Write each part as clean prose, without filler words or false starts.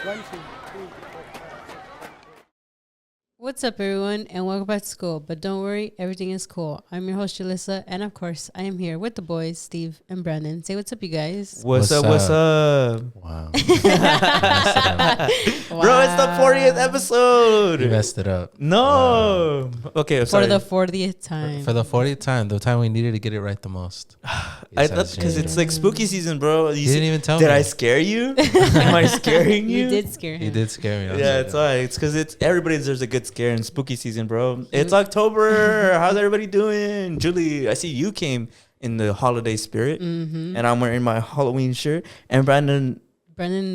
One, two, three, four. What's up, everyone, and welcome back to school. But don't worry, everything is cool. I'm your host, Jalissa, and of course, I am here with the boys, Steve and Brandon. Say what's up, you guys. What's up? What's up? Wow. Bro, it's the 40th episode. You messed it up. No. Okay, I'm sorry. For the 40th time. For the 40th time, the time we needed to get it right the most. I thought because it's like spooky season, bro. You didn't even tell me. Did I scare you? Am I scaring you? You did scare him. You did scare me. Yeah, it's alright. It's because everybody deserves a good scare in spooky season, bro. It's October. How's everybody doing? Julie, I see you came in the holiday spirit, and I'm wearing my Halloween shirt. And Brandon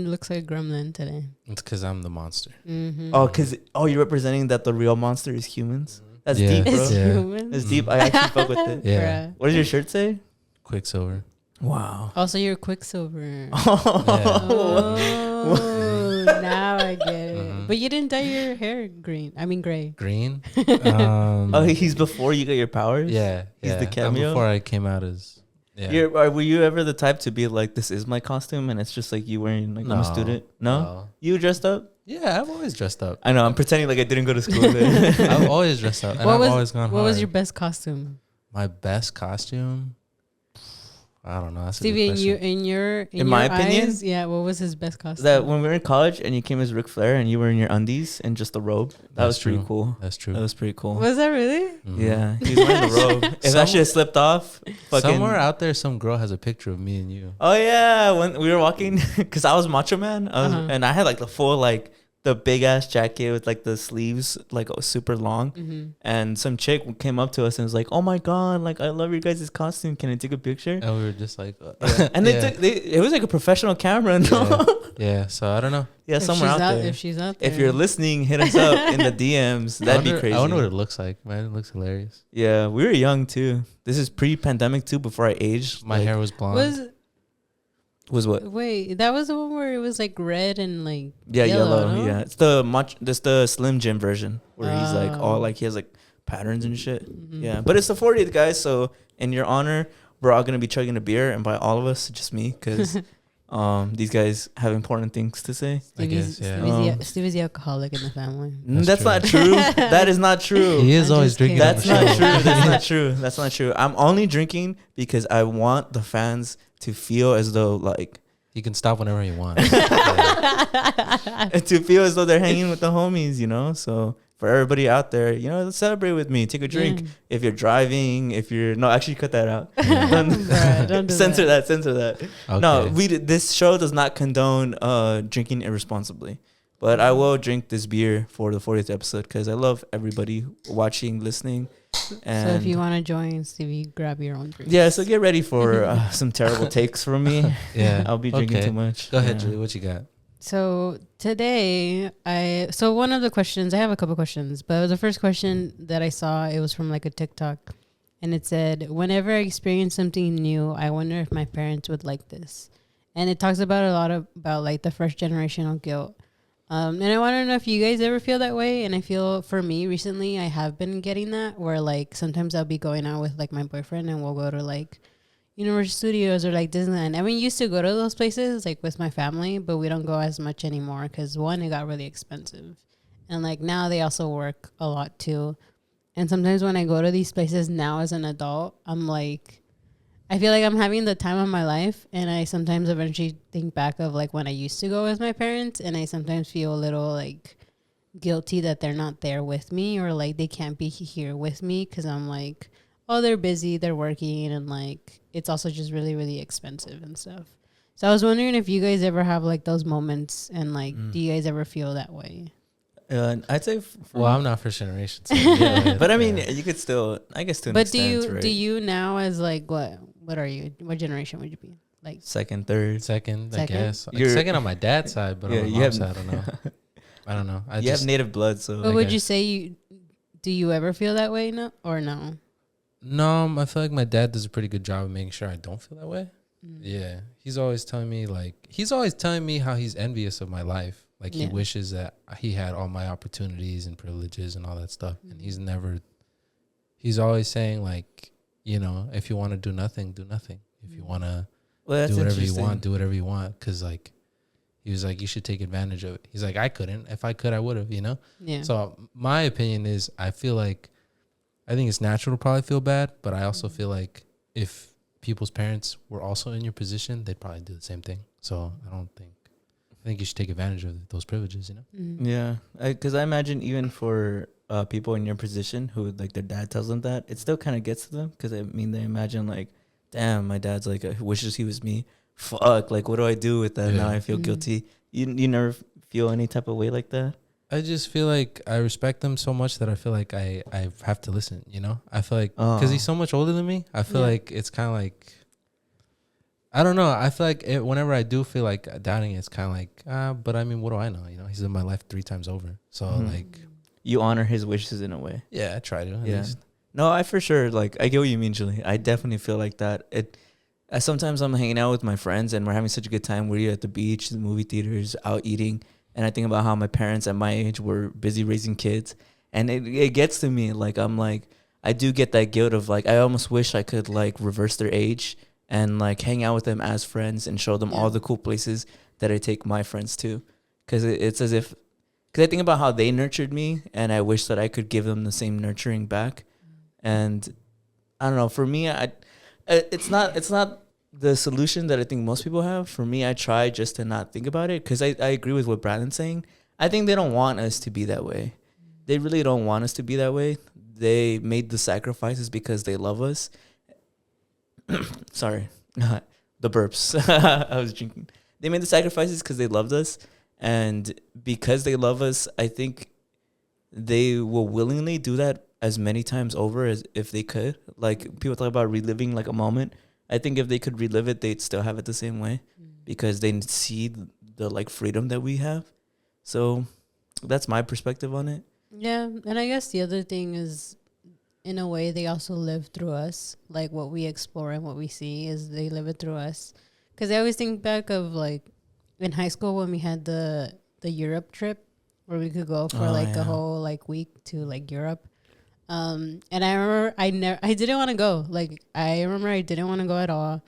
looks like a gremlin today. It's because I'm the monster. You're representing that the real monster is humans. That's Yeah. deep, bro. It's human. That's deep. I actually fuck with it. Yeah. Bruh. What does your shirt say? Quicksilver. Wow. Also, you're Quicksilver. Yeah. Oh, now I get it. Mhm. But you didn't dye your hair green. I mean, gray. Green. Oh, he's before you got your powers? Yeah. He's the cameo? Before I came out as. Yeah. Were you ever the type to be like, this is my costume, and it's just like you wearing, like, I'm a student? No? You dressed up? Yeah, I've always dressed up. I know. I'm pretending like I didn't go to school. I've always dressed up. And I've always gone hard. What was your best costume? My best costume? I don't know. That's Stevie, a good question. In my opinion? eyes, yeah, what was his best costume? That when we were in college and you came as Ric Flair and you were in your undies and just a robe, that was pretty cool. That's true. That was pretty cool. Was that really? Mhm. Yeah, he was wearing the robe. If that shit slipped off, fucking. Somewhere out there, some girl has a picture of me and you. Oh yeah, when we were walking, because I was Macho Man, and I had like the full like the big ass jacket with like the sleeves like super long, and some chick came up to us and was like, "Oh my god, like I love your guys' costume. Can I take a picture?" And we were just like, And it was like a professional camera. Yeah. So I don't know. Yeah, If somewhere she's out there. If she's out there. If you're listening, hit us up in the DMs. That'd be crazy. I wonder what it looks like, man. It looks hilarious. Yeah, we were young too. This is pre-pandemic too. Before I aged, My hair was blonde. Was what? Wait, that was the one where it was like red and like yellow. no? Yeah, it's the Slim Jim version where he's like all like he has like patterns and shit. Yeah, but it's the 40th, guys. So in your honor, we're all gonna be chugging a beer, and by all of us, just me, because these guys have important things to say. I guess, yeah. Stevie's the alcoholic in the family. That's not true. That is not true. He is I'm always just drinking. kidding. That's not true. That's not true. That's not true. I'm only drinking because I want the fans to feel as though like He can stop whenever he wants. to feel as though they're hanging with the homies, you know. So for everybody out there, you know, celebrate with me. Take a drink. If you're driving, actually cut that out. Don't do Censor that. Censor that. Okay. No, this show does not condone drinking irresponsibly. But I will drink this beer for the 40th episode because I love everybody watching, listening. And so if you want to join, Stevie, grab your own drink. yeah, so get ready for some terrible takes from me. Yeah. I'll be drinking too much. Go ahead, Yeah. Julie. What you got? So today, one of the questions, I have a couple questions, but the first question that I saw, it was from like a TikTok, and it said, whenever I experience something new, I wonder if my parents would like this. And it talks about a lot about like the first generational guilt. And I want to know if you guys ever feel that way. And I feel for me recently, I have been getting that where like sometimes I'll be going out with like my boyfriend and we'll go to like Universal Studios or like Disneyland. And we used to go to those places like with my family, but we don't go as much anymore because one, it got really expensive. And like now they also work a lot too. And sometimes when I go to these places now as an adult, I'm like, I feel like I'm having the time of my life, and I sometimes eventually think back of like when I used to go with my parents, and I sometimes feel a little like guilty that they're not there with me or like they can't be here with me because I'm like, oh, they're busy, they're working, and like it's also just really, really expensive and stuff. So I was wondering if you guys ever have like those moments, and like do you guys ever feel that way? I'd say. Well, I'm not first generation, so yeah, but I mean, you could still, I guess, to an But extent, right? do you now as like what are you? What generation would you be? Like second, third. second, I Second? guess. Like You're- second on my dad's side, but Yeah, on my you mom's have- side, I don't know. I don't know. You have native blood, so. But I would guess. you say do you ever feel that way no or no? No, I feel like my dad does a pretty good job of making sure I don't feel that way. Yeah. He's always telling me how he's envious of my life. Like he wishes that he had all my opportunities and privileges and all that stuff. And he's always saying like, you know, if you want to do nothing, do nothing. If you want to do whatever you want, do whatever you want. Cause like, He was like, you should take advantage of it. He's like, I couldn't. If I could, I would have, you know? Yeah. So my opinion is I think it's natural to probably feel bad, but I also feel like if people's parents were also in your position, they'd probably do the same thing. So I think you should take advantage of those privileges, you know? Mm-hmm. Yeah, because I imagine even for people in your position who like their dad tells them that, it still kind of gets to them because I mean they imagine like, damn, my dad's like wishes he was me. Fuck, like what do I do with that? Yeah. Now I feel guilty. You never feel any type of way like that? I just feel like I respect them so much that I feel like I have to listen, you know? I feel like because he's so much older than me, I feel like it's kind of like, I don't know. I feel like whenever I do feel like doubting it, it's kind of like, but I mean, what do I know? You know, he's in my life 3 times over. So like, you honor his wishes in a way. yeah, I try to. At least. No, I for sure, like, I get what you mean, Julie. I definitely feel like that. Sometimes I'm hanging out with my friends and we're having such a good time. We're at the beach, the movie theaters, out eating. And I think about how my parents at my age were busy raising kids. And it gets to me. Like, I'm like, I do get that guilt of, like, I almost wish I could, like, reverse their age and, like, hang out with them as friends and show them all the cool places that I take my friends to. Because it's as if, because I think about how they nurtured me and I wish that I could give them the same nurturing back. And I don't know, for me, it's not the solution that I think most people have. For me, I try just to not think about it because I agree with what Brandon's saying. I think they don't want us to be that way. They really don't want us to be that way. They made the sacrifices because they love us. Sorry, the burps. I was drinking. They made the sacrifices because they loved us. And because they love us, I think they will willingly do that as many times over as if they could. Like, people talk about reliving like a moment. I think if they could relive it, they'd still have it the same way because they see the like freedom that we have. So that's my perspective on it. Yeah, and I guess the other thing is, in a way, they also live through us. Like, what we explore and what we see is they live it through us. Because I always think back of, like, in high school when we had the Europe trip where we could go for a whole like week to like Europe. And I remember I didn't want to go. Like, I remember I didn't want to go at all.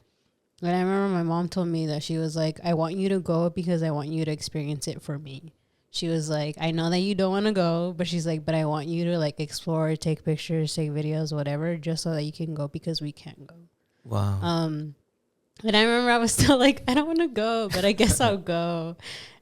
And I remember my mom told me that she was like, I want you to go because I want you to experience it for me. She was like, I know that you don't want to go, but she's like, but I want you to like explore, take pictures, take videos, whatever, just so that you can go because we can't go. Wow. And I remember I was still like, I don't want to go, but I guess I'll go.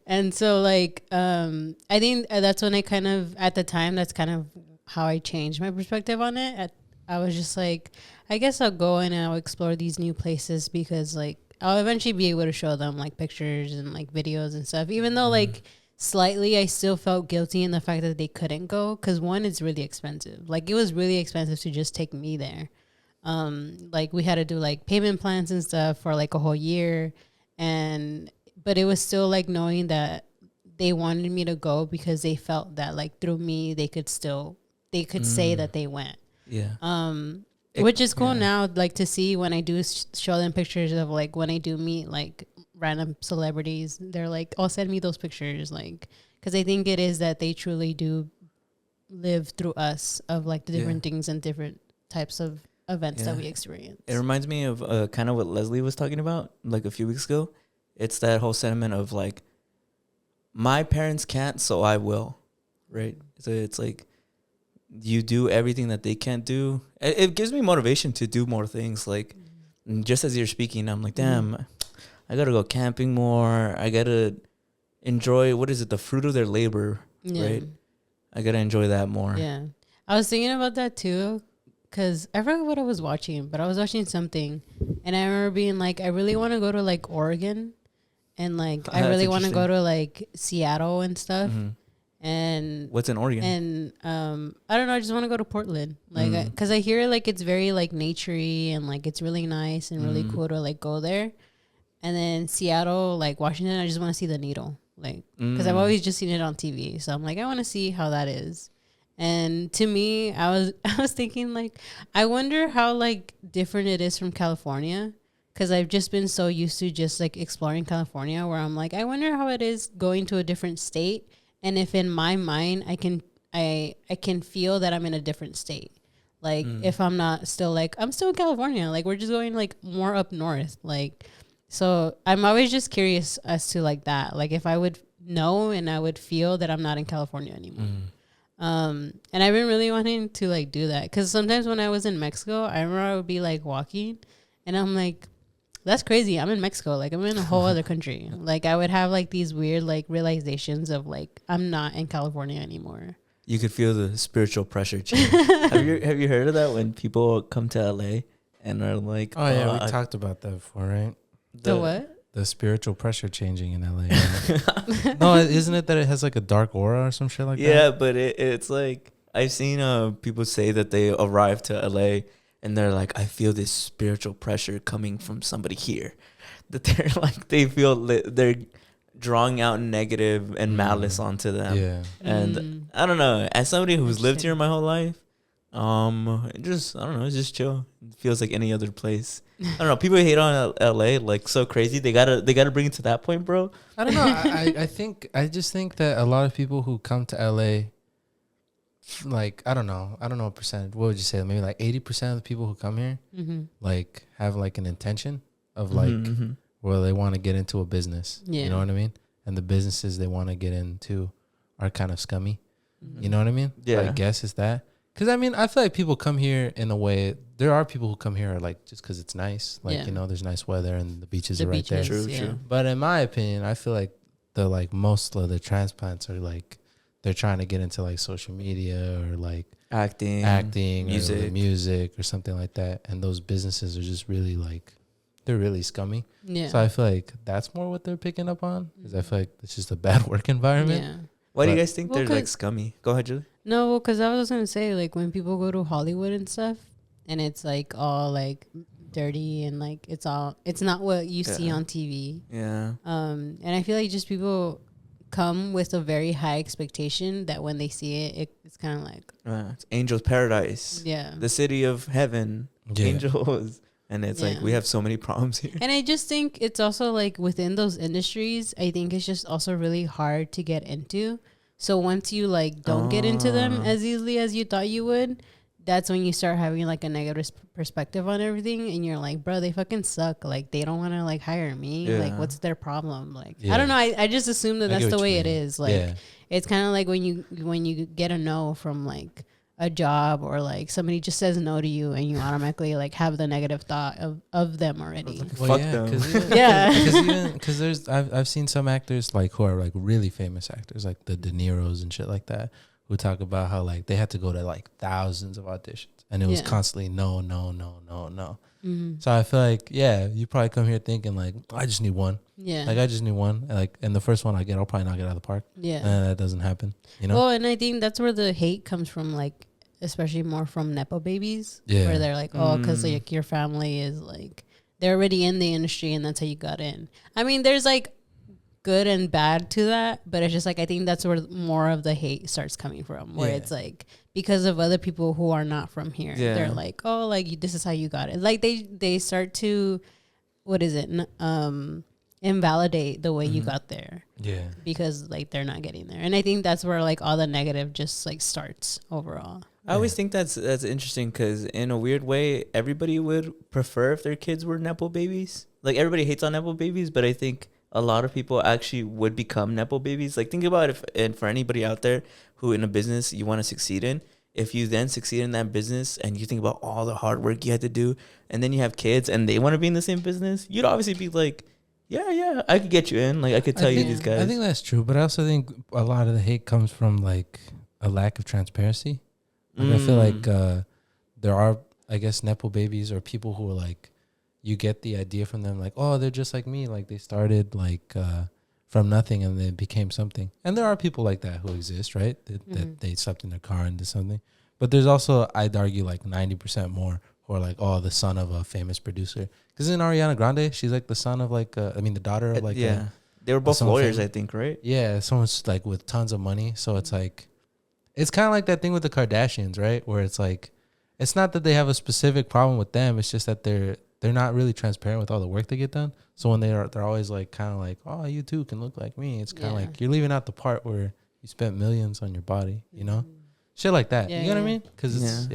And so like, I think that's when I kind of, at the time, that's kind of how I changed my perspective on it. I was just like, I guess I'll go and I'll explore these new places because like I'll eventually be able to show them like pictures and like videos and stuff, even though like slightly I still felt guilty in the fact that they couldn't go because one, it's really expensive. Like, it was really expensive to just take me there. Like, we had to do like payment plans and stuff for like a whole year, but it was still like knowing that they wanted me to go because they felt that like through me they could say that they went. Yeah. Which is cool now, like, to see when I do show them pictures of like when I do meet like random celebrities, they're like, oh, send me those pictures, like, because I think it is that they truly do live through us of like the different things and different types of events that we experience. It reminds me of kind of what Leslie was talking about like a few weeks ago. It's that whole sentiment of like, my parents can't, so I will, right? So it's like you do everything that they can't do. It gives me motivation to do more things. Like, just as you're speaking, I'm like, damn, I got to go camping more. I got to enjoy, the fruit of their labor, right? I got to enjoy that more. Yeah. I was thinking about that too. Because I forgot what I was watching, but I was watching something. And I remember being like, I really want to go to, like, Oregon. And, like, I really want to go to, like, Seattle and stuff. And what's in Oregon? And, I don't know. I just want to go to Portland. Like, because I hear, like, it's very, like, naturey. And, like, it's really nice and really cool to, like, go there. And then Seattle, like, Washington, I just want to see the needle. Like, because I've always just seen it on TV. So I'm like, I want to see how that is. And to me, I was thinking, like, I wonder how, like, different it is from California. Because I've just been so used to just, like, exploring California where I'm like, I wonder how it is going to a different state. And if in my mind, I can feel that I'm in a different state. Like, if I'm not still, like, I'm still in California. Like, we're just going, like, more up north. Like, So I'm always just curious as to like that. Like if I would know and I would feel that I'm not in California anymore. And I've been really wanting to like do that. Cause sometimes when I was in Mexico, I remember I would be like walking and I'm like, that's crazy. I'm in Mexico. Like I'm in a whole other country. Like I would have like these weird like realizations of like, I'm not in California anymore. You could feel the spiritual pressure change. Have you heard of that when people come to LA and are like, oh yeah, we talked about that before, right? The what? The spiritual pressure changing in LA. No, isn't it that it has like a dark aura or some shit like that? Yeah, but it's like I've seen people say that they arrive to LA and they're like, I feel this spiritual pressure coming from somebody here. That they're like, they feel they're drawing out negative and malice onto them. Yeah. And I don't know, as somebody who's lived here my whole life, it just, I don't know, it's just chill. It feels like any other place. I don't know. People hate on LA like so crazy. They gotta bring it to that point, bro. I don't know. I just think that a lot of people who come to LA, like I don't know a percentage. What would you say? Maybe like 80% of the people who come here, like have like an intention of like where they want to get into a business. Yeah. You know what I mean? And the businesses they want to get into are kind of scummy. You know what I mean? Yeah. I guess it's that. Because, I mean, I feel like people come here in a way. There are people who come here like just because it's nice. Like, you know, there's nice weather and the beaches are right there. True. But in my opinion, I feel like most of the transplants are like they're trying to get into like social media or like acting music or something like that. And those businesses are just really like, they're really scummy. Yeah. So I feel like that's more what they're picking up on because I feel like it's just a bad work environment. Yeah. Why do you guys think they're like scummy? Go ahead, Julie. No, because I was going to say, like, when people go to Hollywood and stuff, and it's, like, all, like, dirty and, like, it's not what you see on TV. Yeah. And I feel like just people come with a very high expectation that when they see it, it's kind of like... it's Angel's Paradise. Yeah. The city of heaven. Yeah. Angels. And it's like, we have so many problems here. And I just think it's also, like, within those industries, I think it's just also really hard to get into. So once you like don't get into them as easily as you thought you would, that's when you start having like a negative perspective on everything, and you're like, bro, they fucking suck. Like they don't want to like hire me. Yeah. Like what's their problem? Like I don't know. I just assume that that's the way it is. Like it's kind of like when you get a no from like a job or like somebody just says no to you and you automatically like have the negative thought of them already. Like, fuck them. Because I've seen some actors like who are like really famous actors like the De Niro's and shit like that who talk about how like they had to go to like thousands of auditions and it was constantly no. So I feel like you probably come here thinking like I just need one. Yeah. Like I just need one. Like and the first one I get I'll probably knock it out of the park. Yeah. And that doesn't happen. You know? Well, and I think that's where the hate comes from, like especially more from Nepo babies. Yeah. Where they're like, oh, because like your family is like they're already in the industry and that's how you got in. I mean, there's like good and bad to that, but it's just like I think that's where more of the hate starts coming from, where it's like because of other people who are not from here. They're like, oh, like this is how you got it. Like they start to invalidate the way you got there. Yeah. Because like they're not getting there. And I think that's where like all the negative just like starts overall. I always think that's interesting because in a weird way, everybody would prefer if their kids were Nepo babies. Like everybody hates on Nepo babies, but I think a lot of people actually would become Nepo babies. Like think about it, and for anybody out there who in a business you want to succeed in, if you then succeed in that business and you think about all the hard work you had to do, and then you have kids and they want to be in the same business, you'd obviously be like, yeah, I could get you in. Like I could tell you these guys. I think that's true, but I also think a lot of the hate comes from like a lack of transparency. Like I feel like there are, I guess, Nepo babies or people who are like, you get the idea from them like, oh, they're just like me. Like they started like from nothing and they became something. And there are people like that who exist, right? That they slept in their car and did something. But there's also, I'd argue, like 90% more who are like, oh, the son of a famous producer. Because in Ariana Grande, she's like the son of like, the daughter of like. They were both lawyers, I think, right? Yeah, someone's like with tons of money. So it's like, it's kind of like that thing with the Kardashians, right? Where it's like, it's not that they have a specific problem with them. It's just that they're not really transparent with all the work they get done. So when they're always like kind of like, oh, you too can look like me. It's kind of like you're leaving out the part where you spent millions on your body, you know, shit like that. You know what I mean? Because it's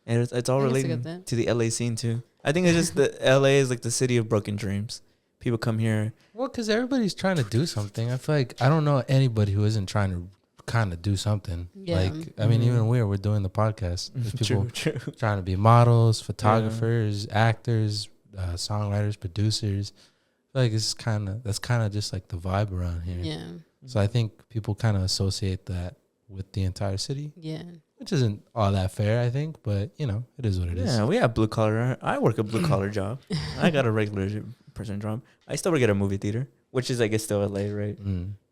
and it's all related to the LA scene too. I think it's just the LA is like the city of broken dreams people come here. Well, because everybody's trying to do something. I feel like I don't know anybody who isn't trying to kind of do something. Yeah. Like, I mean, even we're doing the podcast. There's people True. trying to be models, photographers, actors, songwriters, producers. I feel like that's kind of just like the vibe around here. Yeah. So I think people kind of associate that with the entire city. Yeah. Which isn't all that fair, I think, but it is what it is. Yeah, we have blue collar. I work a blue collar job. I got a regular person job. I still work at a movie theater, which is I guess still LA, right?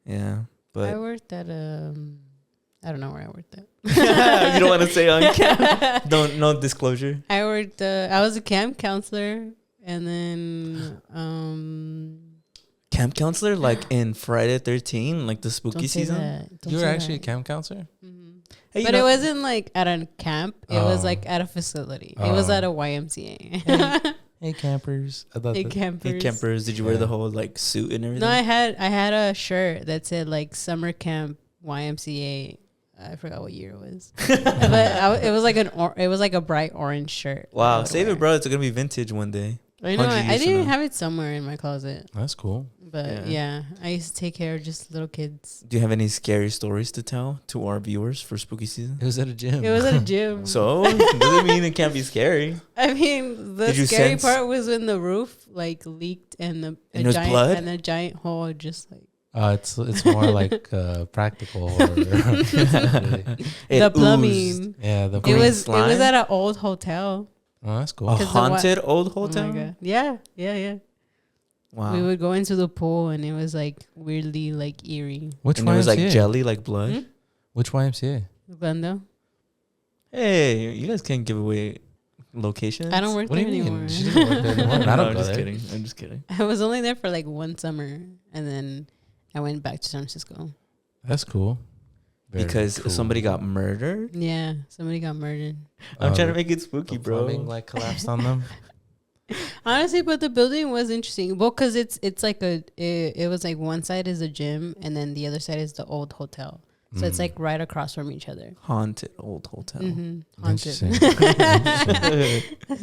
Yeah, but I worked at I don't know where I worked at. you don't want to say on camp. No disclosure. I worked. I was a camp counselor, and then Camp counselor, like in Friday 13, like the spooky don't say season. that. Don't You were say actually a that. camp counselor? Hey, But it wasn't like at a camp. It was like at a facility. It was at a YMCA. Hey campers. I thought Hey that- campers. Hey, campers, did you wear the whole like suit and everything? No, I had a shirt that said like summer camp YMCA. I forgot what year it was, but it was like it was like a bright orange shirt. Wow, save it, bro. It's gonna be vintage one day. I know. 100 I years from didn't now. have it somewhere in my closet, That's cool. but yeah, I used to take care of just little kids. Do you have any scary stories to tell to our viewers for spooky season? It was at a gym. It was at a gym. So doesn't mean it can't be scary. I mean, the Did you scary sense- part was when the roof like leaked and And there's giant blood? and a giant hole just like It's more like practical. Or the plumbing. Yeah, the It was slime? at an old hotel. Oh, that's cool. A 'Cause the wa- haunted old Oh hotel. my god! Yeah. Wow. We would go into the pool and it was like weirdly like eerie. Which and YMCA? it was like jelly, like blood. Hmm? Which YMCA? Glendale. Hey, you guys can't give away locations. I don't work What do there you mean? anymore. She doesn't work there anymore. I No, don't I'm go just there. kidding. I'm just kidding. I was only there for like one summer and then I went back to San Francisco. That's cool. Very Because cool. somebody got murdered. Yeah, somebody got murdered. I'm trying to the- make it spooky, the bro. plumbing, like collapsed on them. Honestly, but the building was interesting. Well, because it's like it was like one side is a gym and then the other side is the old hotel. So it's like right across from each other. Haunted old hotel. Haunted. Interesting.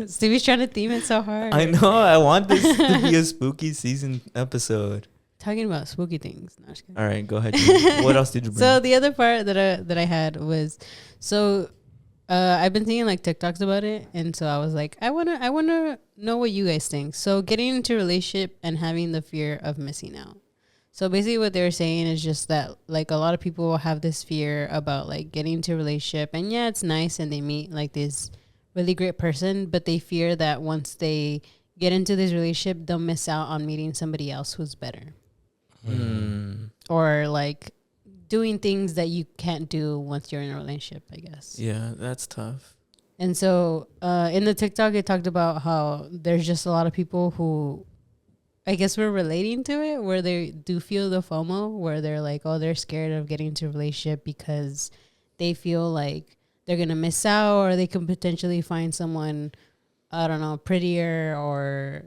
Stevie's trying to theme it so hard. I know. I want this to be a spooky season episode. Talking about spooky things. No, I'm just kidding. All right, go ahead. Jimmy. What else did you bring? So the other part that I had was I've been seeing like TikToks about it, and so I was like, I wanna know what you guys think. So getting into a relationship and having the fear of missing out. So basically, what they were saying is just that like a lot of people have this fear about like getting into a relationship, and yeah, it's nice, and they meet like this really great person, but they fear that once they get into this relationship, they'll miss out on meeting somebody else who's better. Or like doing things that you can't do once you're in a relationship, I guess. Yeah, that's tough. And so in the TikTok, it talked about how there's just a lot of people who I guess we're relating to it, where they do feel the FOMO, where they're like, oh, they're scared of getting into a relationship because they feel like they're going to miss out, or they can potentially find someone, I don't know, prettier or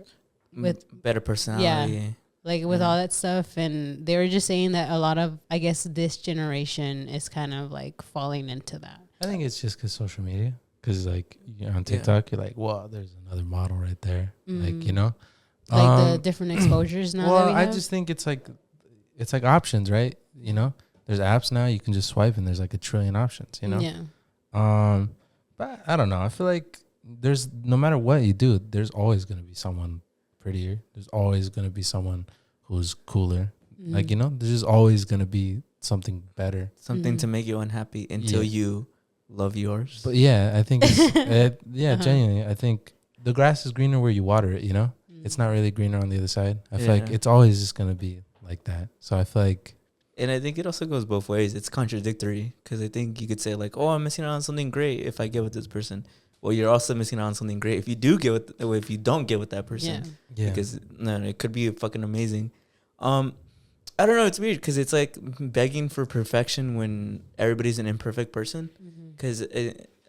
with better personality. Yeah. Like with all that stuff. And they were just saying that a lot of, I guess, this generation is kind of like falling into that. I think it's just because social media. Because like you're on TikTok, you're like, wow, there's another model right there. Like, you know? Like the different exposures now. Well, that we I have. just think it's like options, right? You know? There's apps now, you can just swipe and there's like a trillion options, you know? Yeah. But I don't know. I feel like there's, no matter what you do, there's always going to be someone prettier. There's always going to be someone who's cooler. Like, you know, there's just always going to be something better. Something to make you unhappy until you love yours. But yeah, I think, it's, genuinely, I think the grass is greener where you water it, you know? It's not really greener on the other side. I feel like it's always just going to be like that. So I feel like. And I think it also goes both ways. It's contradictory because I think you could say like, oh, I'm missing out on something great if I get with this person. Well, you're also missing out on something great if you do get with, if you don't get with that person. Yeah. Because no, it could be fucking amazing. I don't know. It's weird because it's like begging for perfection when everybody's an imperfect person. Because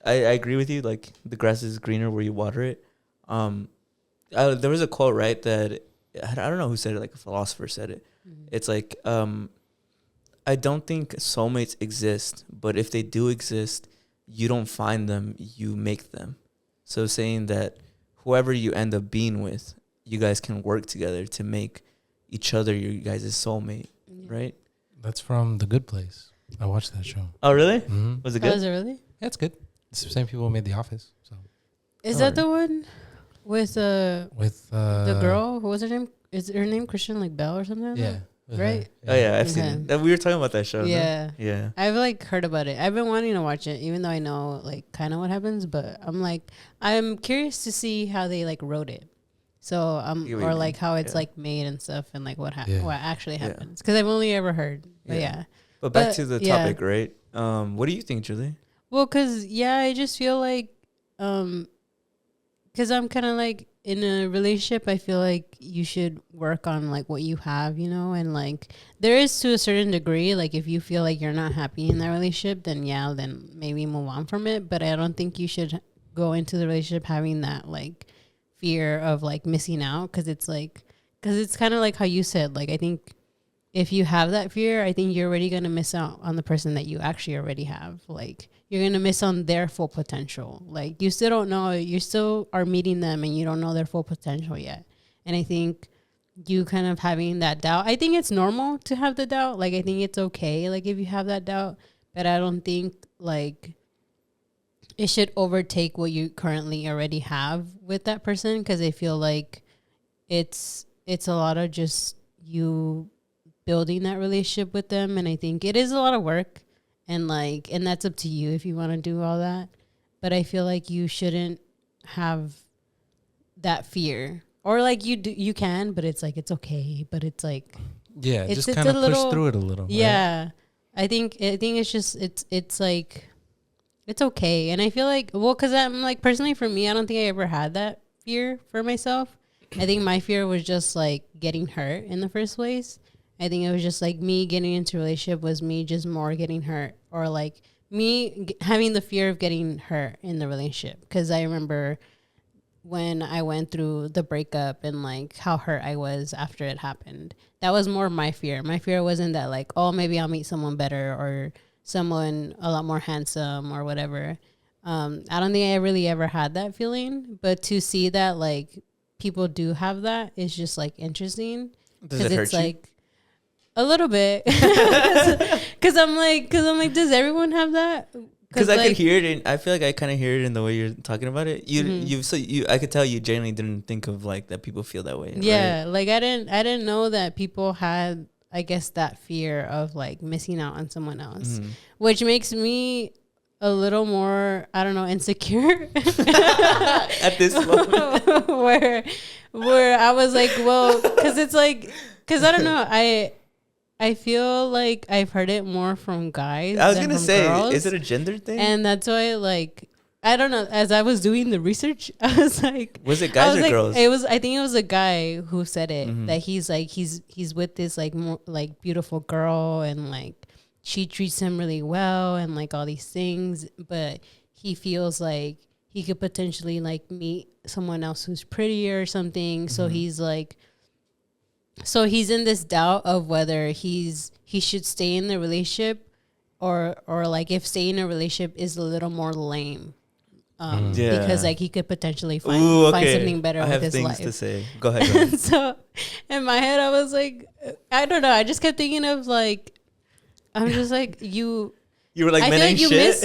I agree with you. Like the grass is greener where you water it. There was a quote, right, that I don't know who said it. Like a philosopher said it. It's like, I don't think soulmates exist, but if they do exist, you don't find them, you make them. So saying that whoever you end up being with, you guys can work together to make each other your guys' soulmate, right? That's from The Good Place. I watched that show. Oh, really? Mm-hmm. Was it Oh, good? is it really? Yeah, it's good. It's the same people who made The Office. So Is that the one with the girl? What was her name? Is her name Christian like Bell or something? Yeah. Right. Oh yeah, I've Okay. seen it. We were talking about that show. Yeah. No? Yeah. I've like heard about it. I've been wanting to watch it, even though I know like kind of what happens. But I'm curious to see how they like wrote it. So or like how it's like made and stuff, and like what actually happens. Because I've only ever heard. But yeah. But back to the topic, right? What do you think, Julie? Well, cause I just feel like, cause I'm kind of like in a relationship. I feel like you should work on like what you have, you know, and like there is to a certain degree. Like if you feel like you're not happy in that relationship, then then maybe move on from it. But I don't think you should go into the relationship having that like fear of like missing out, cause it's kind of like how you said. Like I think if you have that fear, I think you're already going to miss out on the person that you actually already have. Like you're going to miss on their full potential. Like you still don't know, you still are meeting them and you don't know their full potential yet. And I think you kind of having that doubt, I think it's normal to have the doubt. Like I think it's okay. Like if you have that doubt, but I don't think like it should overtake what you currently already have with that person. Cause I feel like it's a lot of just you building that relationship with them, and I think it is a lot of work, and that's up to you if you want to do all that. But I feel like you shouldn't have that fear, or like you can, but it's like it's okay, but it's like just kind of push through it a little. Yeah, right? I think it's just it's like it's okay, and I feel like because I'm like personally for me, I don't think I ever had that fear for myself. I think my fear was just like getting hurt in the first place. I think it was just like me getting into a relationship was me just more getting hurt, or like me having the fear of getting hurt in the relationship. Because I remember when I went through the breakup and like how hurt I was after it happened. That was more my fear. My fear wasn't that like, oh, maybe I'll meet someone better or someone a lot more handsome or whatever. I don't think I really ever had that feeling. But to see that like people do have that is just like interesting. Does it hurt you? Like, a little bit, because I'm like, does everyone have that? Because I could hear it, and I feel like I kind of hear it in the way you're talking about it. I could tell you genuinely didn't think of like that people feel that way. Yeah, right? like I didn't know that people had, I guess, that fear of like missing out on someone else, which makes me a little more, I don't know, insecure at this moment, where I was like, well, because I don't know, I feel like I've heard it more from guys. I was gonna say, girls. Is it a gender thing? And that's why, like, I don't know. As I was doing the research, I was like, was it guys or girls? I think it was a guy who said it. That he's like, he's with this like more like beautiful girl, and like she treats him really well, and like all these things, but he feels like he could potentially like meet someone else who's prettier or something. So he's like. So he's in this doubt of whether he should stay in the relationship or like if staying in a relationship is a little more lame. Because like he could potentially find something better with his life. I have things to say. Go ahead. So in my head, I was like, I don't know. I just kept thinking of like, I'm just like You were like, I feel like you miss.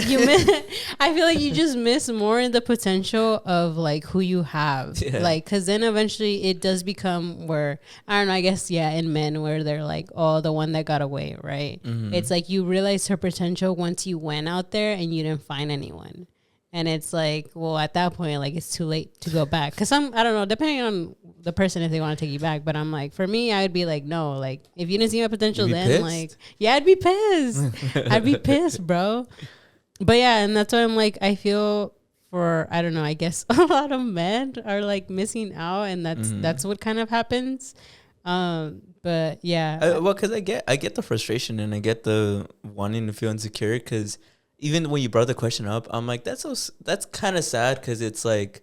I feel like you just miss more in the potential of like who you have, like because then eventually it does become where I don't know. I guess in men where they're like, oh, the one that got away, right? It's like you realize her potential once you went out there and you didn't find anyone, and it's like, well, at that point, like it's too late to go back. Because I don't know, depending on the person if they want to take you back. But I'm like, for me, I would be like, no, like if you didn't see my potential, then pissed? like, I'd be pissed. I'd be pissed, bro. But yeah, and that's why I'm like, I feel for, I don't know, I guess a lot of men are like missing out, and that's what kind of happens. But yeah, well, because I get the frustration and I get the wanting to feel insecure. Because even when you brought the question up, I'm like, that's kind of sad, because it's like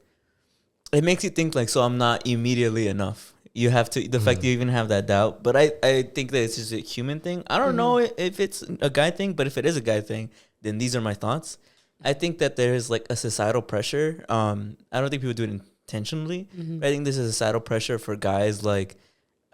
it makes you think like, so I'm not immediately enough. You have to, the fact you even have that doubt. But I think that it's just a human thing. I don't know if it's a guy thing, but if it is a guy thing, then these are my thoughts. I think that there is like a societal pressure. I don't think people do it intentionally. Mm-hmm. I think this is a societal pressure for guys. Like,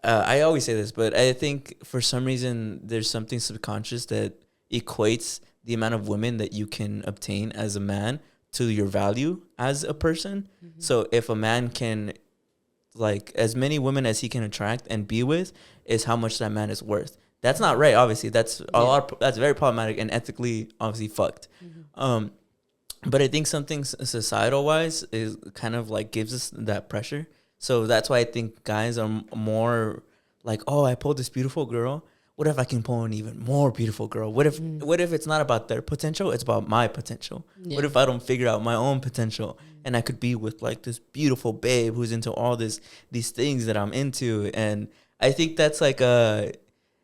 I always say this, but I think for some reason there's something subconscious that equates the amount of women that you can obtain as a man to your value as a person. Mm-hmm. So if a man can, like, as many women as he can attract and be with is how much that man is worth. That's not right, obviously. That's a lot that's very problematic and ethically obviously fucked. Mm-hmm. But I think something societal wise is kind of like gives us that pressure. So that's why I think guys are more like, oh, I pulled this beautiful girl. What if I can pull an even more beautiful girl? What if it's not about their potential? It's about my potential. Yeah. What if I don't figure out my own potential and I could be with like this beautiful babe who's into all these things that I'm into? And I think that's like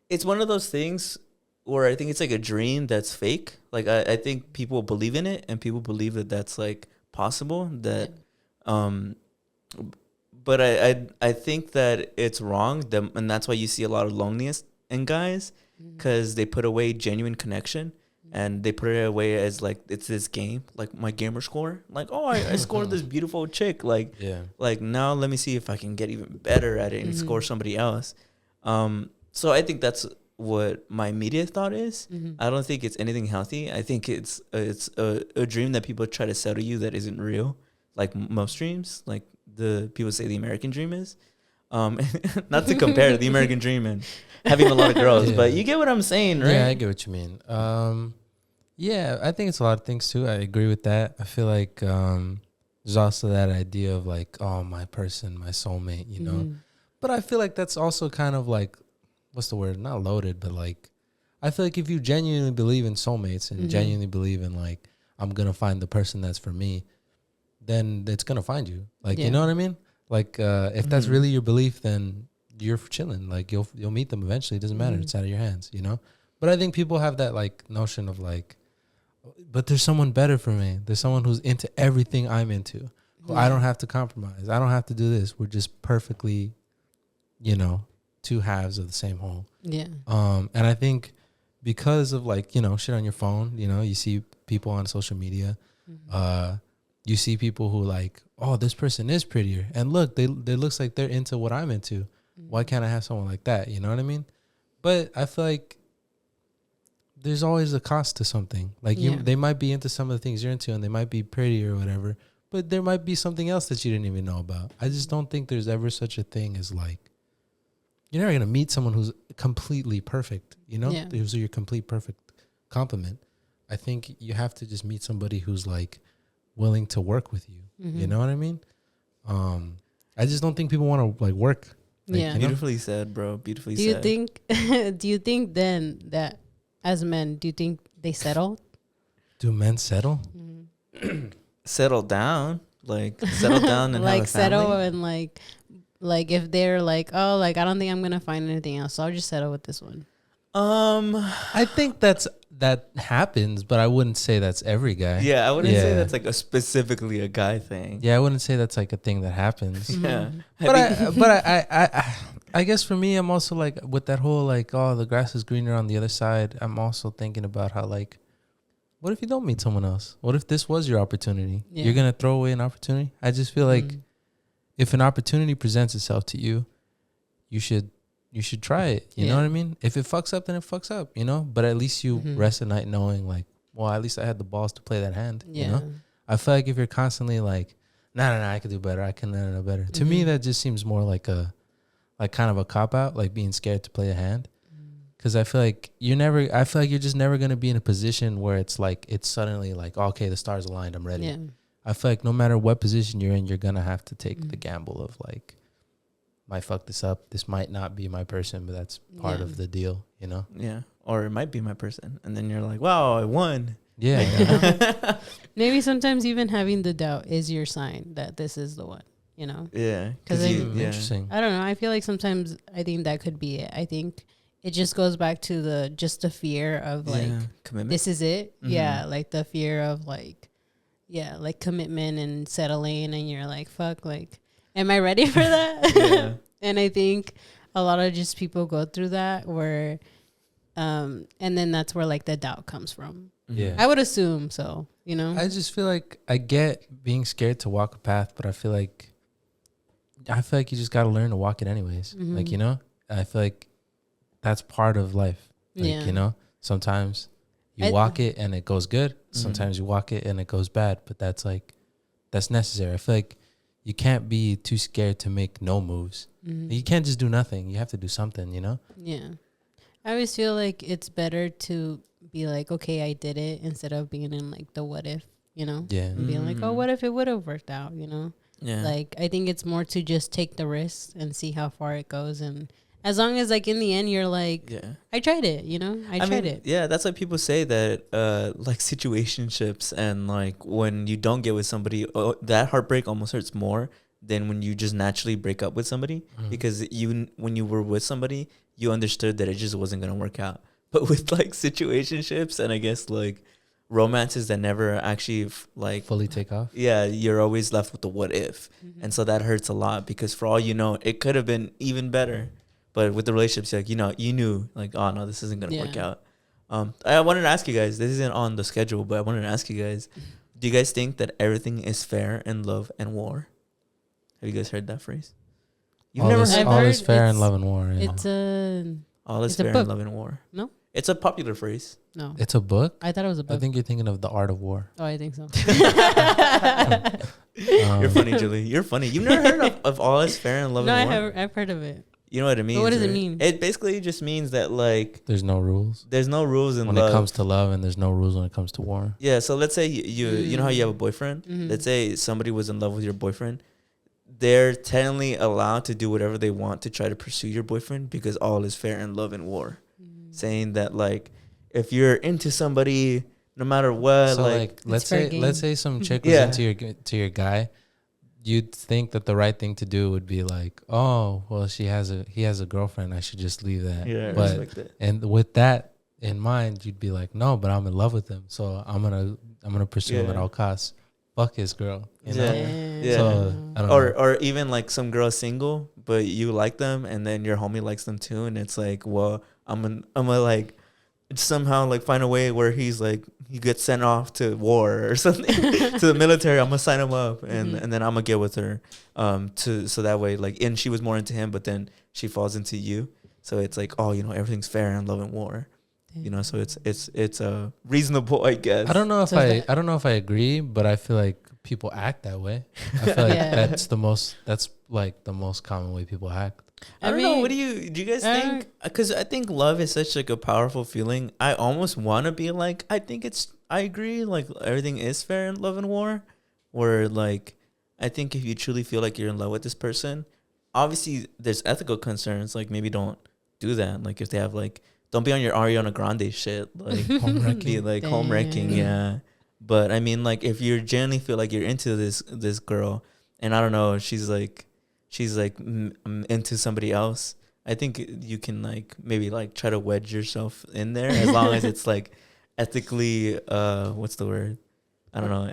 it's one of those things where I think it's like a dream that's fake. Like I think people believe in it and people believe that that's like possible. That, but I think that it's wrong. And that's why you see a lot of loneliness in guys, because they put away genuine connection and they put it away as like it's this game, like my gamer score. Like, oh, I scored this beautiful chick. Like, like now let me see if I can get even better at it and score somebody else. So I think that's what my immediate thought is. I don't think it's anything healthy. I think it's a dream that people try to sell to you that isn't real. Like most dreams, like the people say the American dream is. Not to compare the American dream and having a lot of girls, but you get what I'm saying, right? Yeah, I get what you mean. Yeah, I think it's a lot of things too. I agree with that. I feel like there's also that idea of like, oh, my person, my soulmate, you know. But I feel like that's also kind of like, what's the word? Not loaded, but like, I feel like if you genuinely believe in soulmates and genuinely believe in like, I'm gonna find the person that's for me, then it's gonna find you. Like, you know what I mean? Like, if that's really your belief, then you're chilling. Like, you'll meet them eventually. It doesn't matter. It's out of your hands, you know? But I think people have that, like, notion of, like, but there's someone better for me. There's someone who's into everything I'm into. I don't have to compromise. I don't have to do this. We're just perfectly, you know, two halves of the same whole. Yeah. And I think because of, like, you know, shit on your phone, you know, you see people on social media, you see people who like, oh, this person is prettier. And look, they looks like they're into what I'm into. Why can't I have someone like that? You know what I mean? But I feel like there's always a cost to something. Like they might be into some of the things you're into and they might be pretty or whatever, but there might be something else that you didn't even know about. I just don't think there's ever such a thing as like, you're never going to meet someone who's completely perfect, you know? Who's your complete perfect complement. I think you have to just meet somebody who's like willing to work with you. You know what I mean? I just don't think people want to like work. Like, you know? Beautifully said, bro. Beautifully said. Do you think then that as men, do you think they settle? Do men settle? Settle down, and like have a settle family? and like if they're like, oh, like I don't think I'm gonna find anything else, so I'll just settle with this one. I think that happens, but I wouldn't say that's every guy. Yeah, I wouldn't say that's like specifically a guy thing. Yeah, I wouldn't say that's like a thing that happens. Yeah, but I guess for me, I'm also like with that whole like, oh, the grass is greener on the other side. I'm also thinking about how like, what if you don't meet someone else? What if this was your opportunity? Yeah. You're gonna throw away an opportunity? I just feel like if an opportunity presents itself to you, you should try it. You know what I mean? If it fucks up, then it fucks up, you know? But at least you rest at night knowing like, well, at least I had the balls to play that hand, you know? I feel like if you're constantly like, nah, I could do better. I can know better. To me, that just seems more like kind of a cop-out, like being scared to play a hand. Because I feel like you're just never going to be in a position where it's like, it's suddenly like, oh, okay, the stars aligned, I'm ready. Yeah. I feel like no matter what position you're in, you're going to have to take the gamble of like, might fuck this up. This might not be my person, but that's part of the deal, you know? Yeah. Or it might be my person. And then you're like, wow, I won. Yeah. Maybe sometimes even having the doubt is your sign that this is the one, you know? Yeah. Because interesting. I don't know. I feel like sometimes I think that could be it. I think it just goes back to the fear of like, commitment. This is it. Yeah. Like the fear of like, like commitment and settling. And you're like, fuck, like, am I ready for that? And I think a lot of just people go through that where, and then that's where like the doubt comes from. Yeah. I would assume so, you know? I just feel like I get being scared to walk a path, but I feel like I feel like you just got to learn to walk it anyways. Like, you know, I feel like that's part of life. Like, you know, sometimes you walk it and it goes good. Sometimes you walk it and it goes bad, but that's necessary. I feel like you can't be too scared to make no moves. You can't just do nothing. You have to do something, you know? Yeah. I always feel like it's better to be like, okay, I did it, instead of being in like the what if, you know? Yeah. And being like, oh, what if it would have worked out, you know? Yeah. Like, I think it's more to just take the risk and see how far it goes. And as long as, like, in the end, you're like, I tried it, you know? I tried it. Yeah, that's why people say that, like, situationships and, like, when you don't get with somebody, that heartbreak almost hurts more than when you just naturally break up with somebody. Because when you were with somebody, you understood that it just wasn't going to work out. But with, like, situationships and I guess, like, romances that never actually like fully take off, you're always left with the what if. And so that hurts a lot, because for all you know, it could have been even better. But with the relationships, like, you know, you knew like, oh no, this isn't gonna work out. I wanted to ask you guys, this isn't on the schedule, but I wanted to ask you guys, do you guys think that everything is fair in love and war? Have you guys heard that phrase? You've all never is, heard all is fair in love and war. Yeah. all is it's a fair in book. love and war. No, it's a popular phrase. no, It's a book. I thought it was a book. I think you're thinking of The Art of War. Oh, I think so. You're funny, Julie. You're funny. You've never heard of all is fair in love No, and war? I've heard of it. You know what it means? But what does it right? mean? It basically just means that, like, There's no rules there's no rules in when love. it comes to love, and there's no rules when it comes to war. Yeah, so let's say you know how you have a boyfriend? Let's say somebody was in love with your boyfriend. They're technically allowed to do whatever they want to try to pursue your boyfriend, because all is fair in love and war. Saying that, like, if you're into somebody, no matter what, So like let's say some chick was into your guy, you'd think that the right thing to do would be like, oh, well, he has a girlfriend, I should just leave that. yeah, But respect it. and with that in mind, you'd be like, no, but I'm in love with him, so I'm gonna pursue him at all costs. Fuck his girl, you know? Yeah. So I don't know. Or even like some girl's single, but you like them, and then your homie likes them too, and it's like, well, I'm gonna like somehow like find a way where he's like, he gets sent off to war or something to the military. I'm gonna sign him up, and then I'm gonna get with her, so that way, like, and she was more into him, but then she falls into you, so it's like, oh, you know, everything's fair in love and war. You know, so it's reasonable, I guess. I don't know if I agree, but I feel like people act that way. I feel like that's like the most common way people act. I don't know. What do you guys think? Because I think love is such like a powerful feeling. I almost want to be like, I agree. Like, everything is fair in love and war. Where, like, I think if you truly feel like you're in love with this person, obviously there's ethical concerns. Like, maybe don't do that. Like, if they have like, don't be on your Ariana Grande shit. Like, home wrecking. Yeah. But I mean, like, if you genuinely feel like you're into this girl, and I don't know, she's like into somebody else, I think you can like maybe like try to wedge yourself in there, as long as it's like ethically, what's the word? I don't know.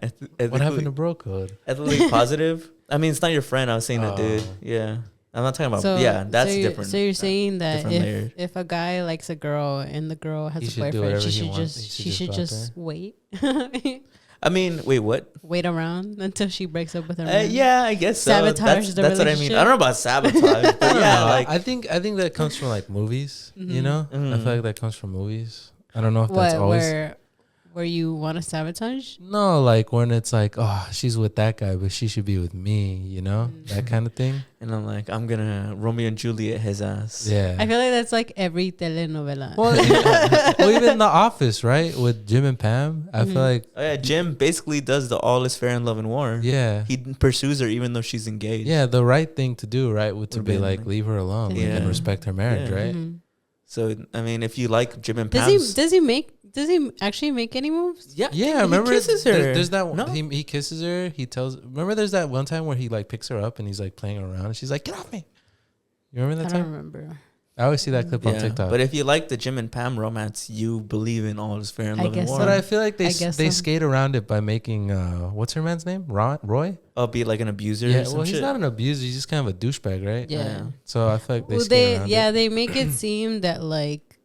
What happened to bro code? Ethically positive. I mean, it's not your friend. I was saying that, dude. Yeah. I'm not talking about, that's different. So you're saying that layered. if a guy likes a girl and the girl has a boyfriend, she should just wait. I mean, wait, what? Wait around until she breaks up with her man? Yeah, I guess so. Sabotage the that's what I mean. I don't know about sabotage, but yeah, like, I think that comes from like movies. You know, I feel like that comes from movies. I don't know if that's always where you want to sabotage. No, like when it's like, oh, she's with that guy, but she should be with me. You know, that kind of thing. And I'm like, I'm gonna Romeo and Juliet his ass. Yeah, I feel like that's like every telenovela. Well, even The Office, right? With Jim and Pam, I feel like Jim basically does the all is fair in love and war. Yeah, he pursues her even though she's engaged. Yeah, the right thing to do, right, would to be like leave her alone and respect her marriage, right? So I mean, if you like Jim and Pam, does he actually make any moves? Yeah, remember he kisses her. There's that one. No? He kisses her. He tells. Remember, there's that one time where he like picks her up and he's like playing around, and she's like, "Get off me!" You remember that time? I don't remember. I always see that clip on TikTok. But if you like the Jim and Pam romance, you believe in all is fair in love and war. But I feel like they skate around it by making what's her man's name? Roy? I'll be like an abuser. Yeah, well, he's not an abuser. He's just kind of a douchebag, right? Yeah. So I feel like they skate around it. They make it seem that like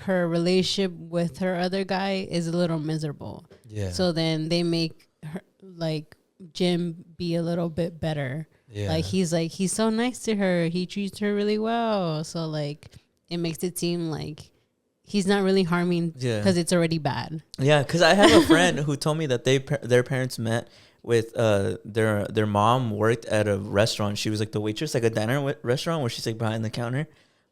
her relationship with her other guy is a little miserable. Yeah. So then they make her like Jim be a little bit better Yeah. Like he's so nice to her. He treats her really well. So like it makes it seem like he's not really harming because it's already bad. Yeah, because I have a friend who told me that their parents met with their mom worked at a restaurant. She was like the waitress, like a diner restaurant where she's like behind the counter,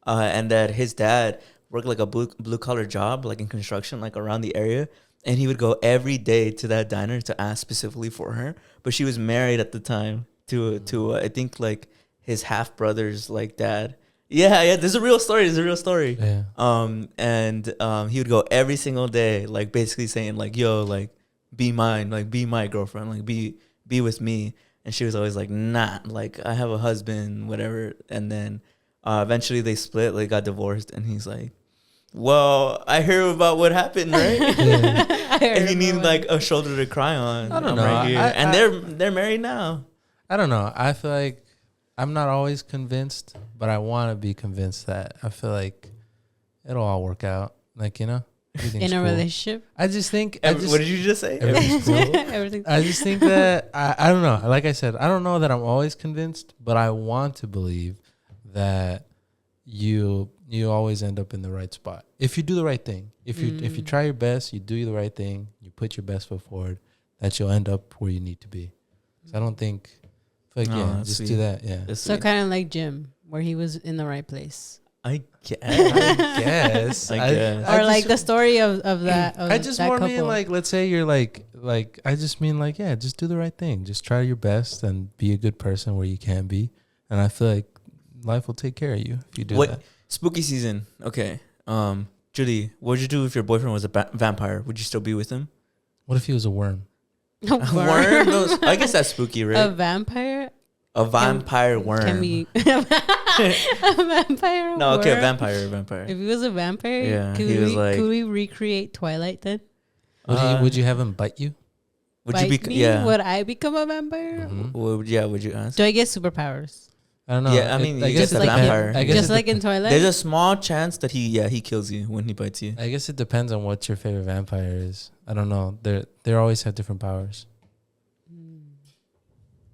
and that his dad worked like a blue collar job, like in construction, like around the area. And he would go every day to that diner to ask specifically for her. But she was married at the time to I think like his half brother's like dad. Yeah. There's a real story. Yeah. And he would go every single day, like basically saying like, "Yo, like be mine, like be my girlfriend, like be with me." And she was always like, "Nah, like I have a husband, whatever." And then eventually they split, like got divorced, and he's like, "Well, I hear about what happened, right?" If you need like a shoulder to cry on, I don't I'm know. right here. And they're married now. I don't know. I feel like I'm not always convinced, but I want to be convinced that I feel like it'll all work out. Like, you know, In a relationship. I just think. What did you just say? Everything's cool. Everything's I just think that I don't know. Like I said, I don't know that I'm always convinced, but I want to believe that you always end up in the right spot if you do the right thing. If you try your best, you do the right thing, you put your best foot forward, that you'll end up where you need to be. So I don't think, like, just sweet. do that. Yeah. That's so sweet. kind of like Jim, where he was in the right place. I guess. I guess. Or like the story of that. Of I just that more couple. mean like, let's say you're like I just mean like, yeah, just do the right thing. Just try your best and be a good person where you can be. And I feel like life will take care of you if you do that. Spooky season. Okay. Judy, what would you do if your boyfriend was a vampire? Would you still be with him? What if he was a worm? A Worm? No, I guess that's spooky, right? A vampire? A vampire worm. Can be a vampire? No, okay, a worm? vampire. If he was a vampire, Yeah, could he was like- could we recreate Twilight then? Would you have him bite you? Would you Bite be? me? Yeah. Would I become a vampire? Mhm. Would you ask? Do I get superpowers? I don't know. Yeah, I mean, I you guess get it the depends- vampire. I guess Just it like in Twilight? There's a small chance that he kills you when he bites you. I guess it depends on what your favorite vampire is. I don't know. They always have different powers.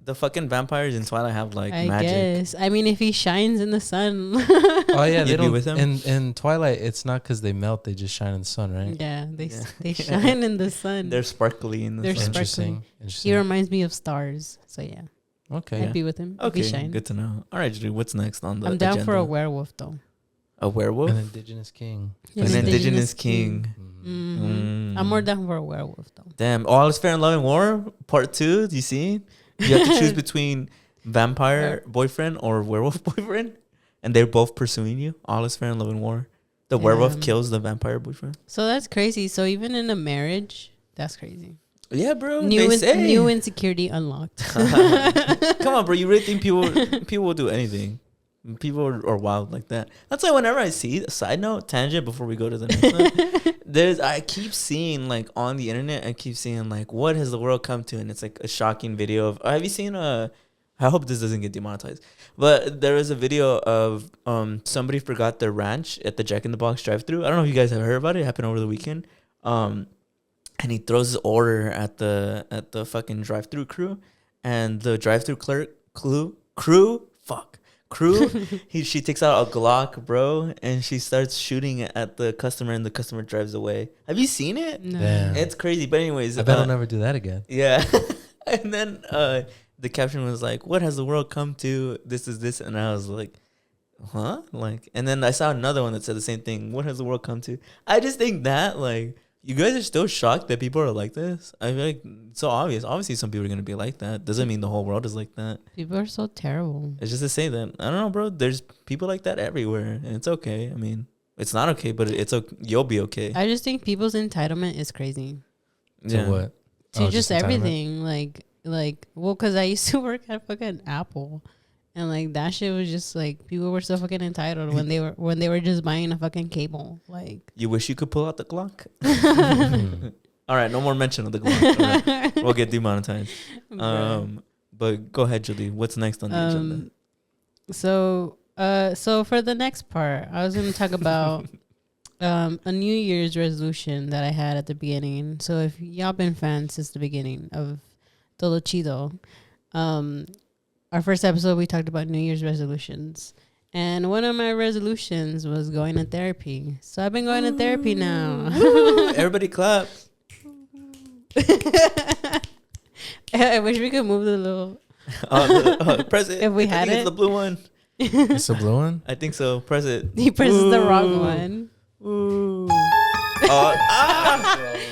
The fucking vampires in Twilight have like I magic. guess. I mean, if he shines in the sun. Oh yeah, they You'd be don't. with him? In Twilight, it's not because they melt; they just shine in the sun, right? Yeah, they Yeah. they shine in the sun. They're sparkly in the They're sun. Interesting. He Interesting. reminds me of stars. So yeah, Okay. I'd be with him if he Okay, shines. good to know. All right, Judy, what's next on the I'm down for a agenda? werewolf though. A werewolf? An indigenous king. An An indigenous indigenous king. Mhm. I'm more down for a werewolf though. Damn, All is Fair in Love and War Part 2. Do you see? You have to choose between vampire boyfriend or werewolf boyfriend, and they're both pursuing you. All is Fair in Love and War. The werewolf kills the vampire boyfriend. So that's crazy. So even in a marriage, that's crazy. Yeah, bro. New they say. new insecurity unlocked. Come on, bro. You really think people will do anything? People are wild like that. That's why whenever I see, side note, tangent before we go to the next one, I keep seeing like on the internet, I keep seeing like, what has the world come to? And it's like a shocking video of, have you seen I hope this doesn't get demonetized, but there was a video of somebody forgot their ranch at the Jack in the Box drive-thru. I don't know if you guys have heard about it. It happened over the weekend. And he throws his order at the fucking drive-thru crew, and the drive-thru crew, she takes out a Glock, bro, and she starts shooting it at the customer, and the customer drives away. Have you seen it? No. Damn. It's crazy. But anyways, I bet I'll never do that again. yeah. And then the caption was like, "What has the world come to? This is this," and I was like, "Huh?" Like, and then I saw another one that said the same thing. What has the world come to? I just think that like, you guys are still shocked that people are like this. I feel like it's so obvious. Obviously, some people are gonna be like that. Doesn't mean the whole world is like that. People are so terrible. It's just to say that I don't know, bro. There's people like that everywhere, and it's okay. I mean, it's not okay, but it's okay. You'll be okay. I just think people's entitlement is crazy. So what? To Oh, just entitlement? everything. Like, well, because I used to work at fucking Apple. And like that shit was just like people were so fucking entitled when they were just buying a fucking cable. Like, You wish you could pull out the Glock. All right, no more mention of the Glock. All right, we'll get demonetized. But go ahead, Julie. What's next on the agenda? So for the next part, I was going to talk about a New Year's resolution that I had at the beginning. So if y'all been fans since the beginning of Todo Chido, our first episode, we talked about New Year's resolutions. And one of my resolutions was going to therapy. So I've been going to therapy now. Everybody clap. I wish we could move the little. Press it. If we I had think it. it's the blue one. It's a blue one? I think so. Press it. He presses the wrong one. Ooh.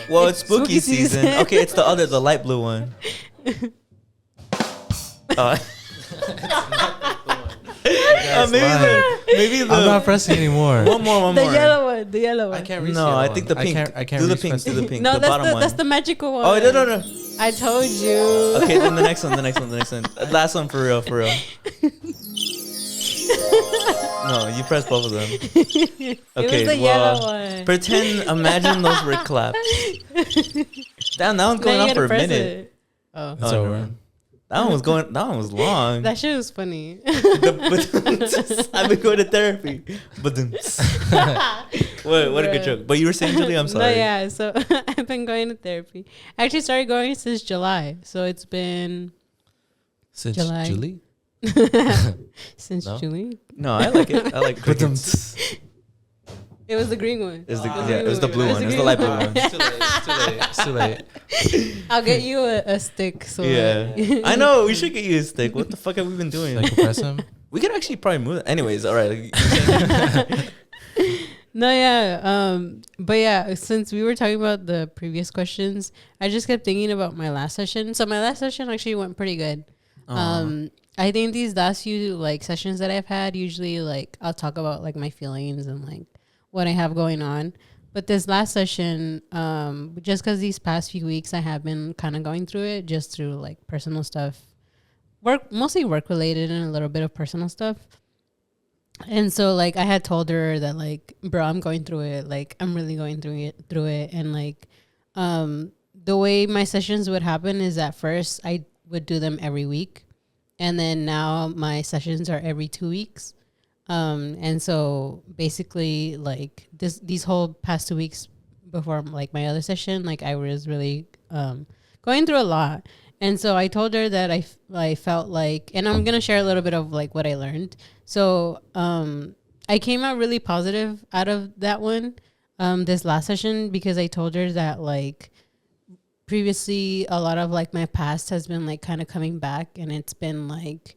Well, it's spooky season. Okay, it's the light blue one. Maybe I'm not pressing anymore. One more. The yellow one. I can't reach No, I think the pink. I can't do the reach pink. past Do the pink. No, the bottom one. that's the magical one. Oh no. I told you. Okay, then the next one. Last one for real. No, you press both of them. Okay, It was the yellow one. Imagine those were claps. Damn, that one's going Now on you for a gotta press minute. it. Oh. It's over. No. That one was long. That shit was funny. I've been going to therapy. What a good joke. But you were saying, Julie, I'm sorry. No, yeah. So I've been going to therapy. I actually started going since July. So it's been Since July. Julie? since No? July. No, I like it. I like crickets. It was the green one. It was the blue one. It was the light blue one. It's too late. I'll get you a stick. So Yeah. I know. We should get you a stick. What the fuck have we been doing? I can press him. We could actually probably move it. Anyways, all right. No, yeah. But yeah, since we were talking about the previous questions, I just kept thinking about my last session. So my last session actually went pretty good. I think these last few like sessions that I've had, usually like I'll talk about like my feelings and like what I have going on. But this last session, just because these past few weeks I have been kind of going through it, just through like personal stuff, mostly work related and a little bit of personal stuff. And so like I had told her that like, bro, I'm going through it. Like I'm really going through it. And like, the way my sessions would happen is at first I would do them every week. And then now my sessions are every 2 weeks. And so basically like these whole past 2 weeks before like my other session, like I was really, going through a lot. And so I told her that I felt like, and I'm going to share a little bit of like what I learned. So, I came out really positive out of that one, this last session, because I told her that like previously a lot of like my past has been like kind of coming back, and it's been like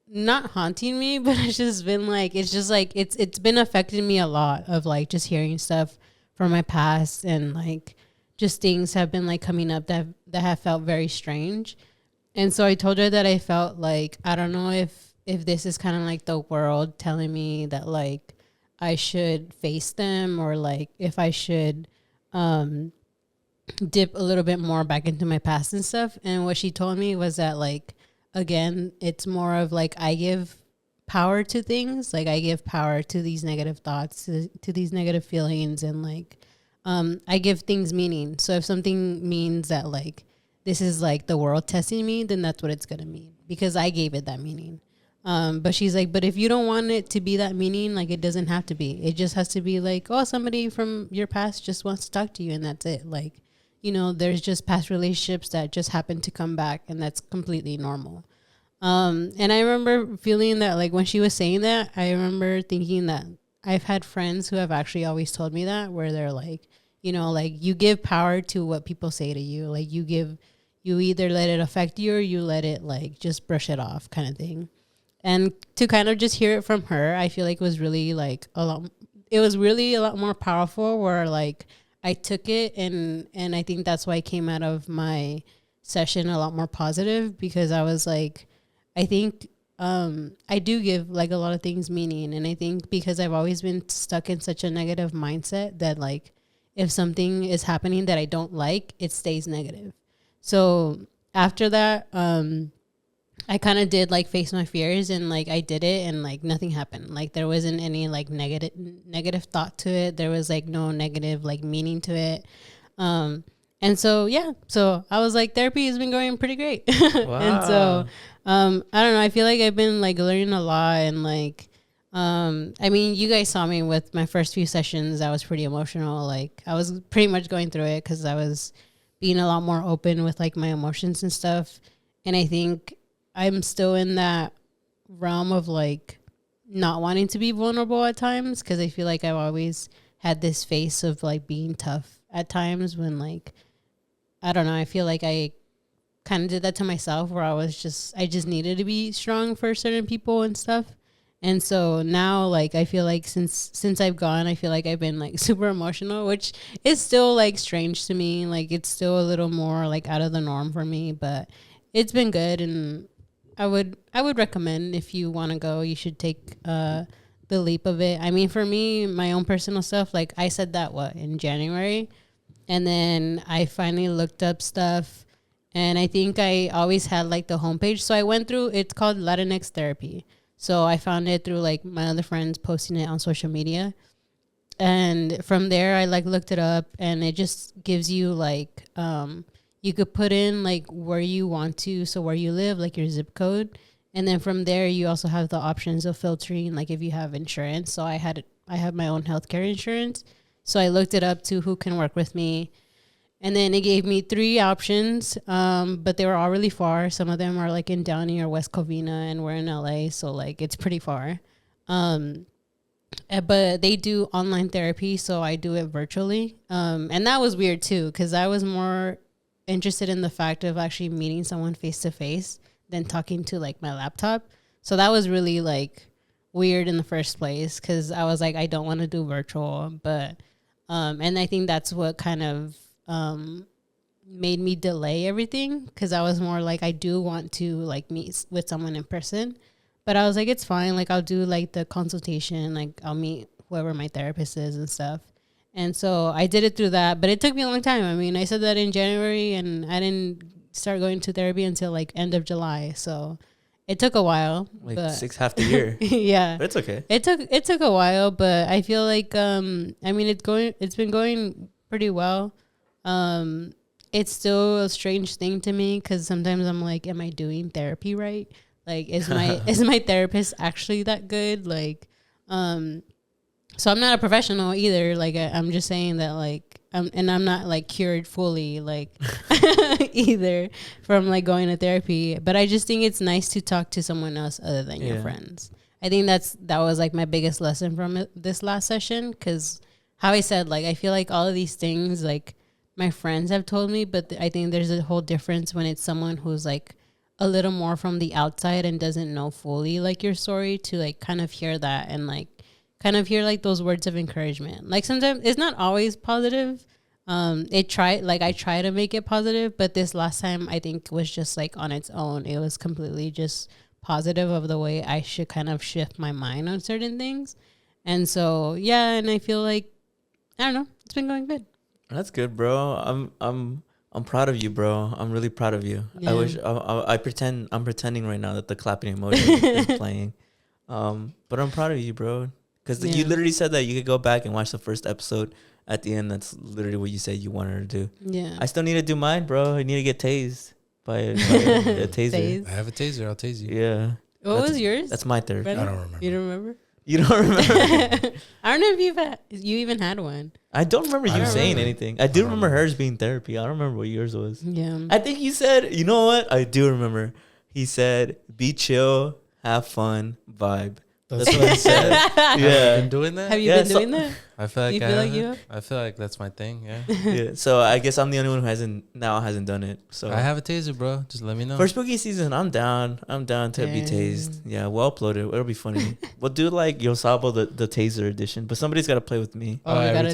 not haunting me, but it's just been like, it's been affecting me a lot of like just hearing stuff from my past, and like just things have been like coming up that have felt very strange. And so I told her that I felt like, I don't know if this is kind of like the world telling me that like I should face them, or like if I should dip a little bit more back into my past and stuff. And what she told me was that like, again, it's more of like I give power to things. Like I give power to these negative thoughts, to these negative feelings, and like I give things meaning. So if something means that like this is like the world testing me, then that's what it's gonna mean, because I gave it that meaning. But she's like, but if you don't want it to be that meaning, like it doesn't have to be. It just has to be like, oh, somebody from your past just wants to talk to you, and that's it. Like, you know, there's just past relationships that just happen to come back, and that's completely normal. And I remember feeling that like when she was saying that, I remember thinking that I've had friends who have actually always told me that, where they're like, you know, like you give power to what people say to you. Like you either let it affect you, or you let it like just brush it off, kind of thing. And to kind of just hear it from her, I feel like it was really like a lot more powerful, where like I took it, and I think that's why I came out of my session a lot more positive, because I was like, I think I do give like a lot of things meaning. And I think because I've always been stuck in such a negative mindset that like if something is happening that I don't like, it stays negative. So after that, I kind of did like face my fears, and like I did it, and like nothing happened. Like there wasn't any like negative thought to it. There was like no negative like meaning to it. And so, yeah, so I was like, therapy has been going pretty great. Wow. And so, I don't know. I feel like I've been like learning a lot, and like, I mean, you guys saw me with my first few sessions. I was pretty emotional. Like I was pretty much going through it because I was being a lot more open with like my emotions and stuff. And I think I'm still in that realm of like not wanting to be vulnerable at times, because I feel like I've always had this face of like being tough at times when like, I don't know, I feel like I kind of did that to myself where I just needed to be strong for certain people and stuff. And so now, like, I feel like since I've gone, I feel like I've been like super emotional, which is still like strange to me. Like, it's still a little more like out of the norm for me, but it's been good. And I would recommend, if you want to go, you should take the leap of it. I mean, for me, my own personal stuff, like I said that in January, and then I finally looked up stuff, and I think I always had like the homepage. So I went through. It's called Latinx Therapy. So I found it through like my other friends posting it on social media. And from there I like looked it up, and it just gives you like you could put in like where you want to, so where you live, like your zip code. And then from there you also have the options of filtering like if you have insurance. So I have my own healthcare insurance. So I looked it up to who can work with me. And then it gave me 3 options, but they were all really far. Some of them are like in Downey or West Covina, and we're in LA, so like it's pretty far. But they do online therapy, so I do it virtually. And that was weird too, because I was more interested in the fact of actually meeting someone face to face than talking to like my laptop. So that was really like weird in the first place, because I was like, I don't want to do virtual, but and I think that's what kind of made me delay everything, because I was more like, I do want to like meet with someone in person, but I was like, it's fine, like I'll do like the consultation, like I'll meet whoever my therapist is and stuff. And so I did it through that, but it took me a long time. I mean, I said that in January, and I didn't start going to therapy until like end of July, so it took a while, like but half the year. yeah, but it's okay. It took a while, but I feel like I mean, it's been going pretty well. It's still a strange thing to me, because sometimes I'm like, am I doing therapy right? Like, is my therapist actually that good? Like, so I'm not a professional either. Like, I'm just saying that, like, and I'm not like cured fully, like either, from like going to therapy. But I just think it's nice to talk to someone else other than your friends. I think that was like my biggest lesson from this last session, because how I said, like, I feel like all of these things, like, my friends have told me, but I think there's a whole difference when it's someone who's like a little more from the outside and doesn't know fully like your story, to like kind of hear that and like kind of hear like those words of encouragement. Like, sometimes it's not always positive. I try to make it positive, but this last time I think was just like on its own. It was completely just positive of the way I should kind of shift my mind on certain things. And so, yeah, and I feel like, I don't know, it's been going good. That's good, bro. I'm proud of you, bro. I'm really proud of you. Yeah. I'm pretending right now that the clapping emoji is playing. But I'm proud of you, bro. Because you literally said that you could go back and watch the first episode. At the end, that's literally what you said you wanted to do. Yeah. I still need to do mine, bro. I need to get tased by a taser. I have a taser. I'll tase you. Yeah. What was yours? That's my therapy. I don't remember. You don't remember? You don't remember? I don't know if you even had one. I don't remember you saying anything. I do remember hers being therapy. I don't remember what yours was. Yeah. I think you said, you know what? I do remember. He said, be chill, have fun, vibe. That's what he said. Yeah. Have you been doing that? Have you been doing that? I feel like I feel like that's my thing. Yeah. Yeah. So I guess I'm the only one who hasn't done it. So I have a taser, bro. Just let me know. For spooky season, I'm down. I'm down to be tased. Yeah, we'll upload it. It'll be funny. We'll do like Yosabo the taser edition, but somebody's got to play with me. Oh, every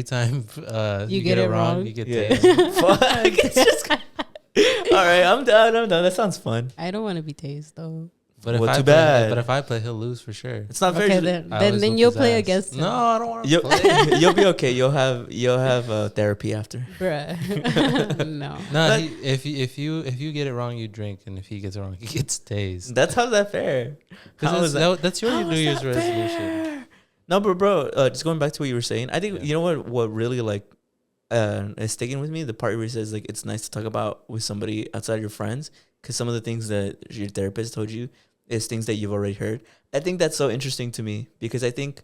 time you get it wrong, you get tased. Fuck. It's just. All right, I'm done. That sounds fun. I don't want to be tased though. But if I play, he'll lose for sure. It's not fair. Okay, then you'll play against him. No, I don't want to play. You'll be okay. You'll have therapy after. Bruh. No. If you get it wrong, you drink, and if he gets it wrong, he gets tased. How's that fair? That's your New Year's resolution. No, but bro, just going back to what you were saying, I think you know what really like is sticking with me. The part where he says like it's nice to talk about with somebody outside your friends, because some of the things that your therapist told you is things that you've already heard. I think that's so interesting to me, because I think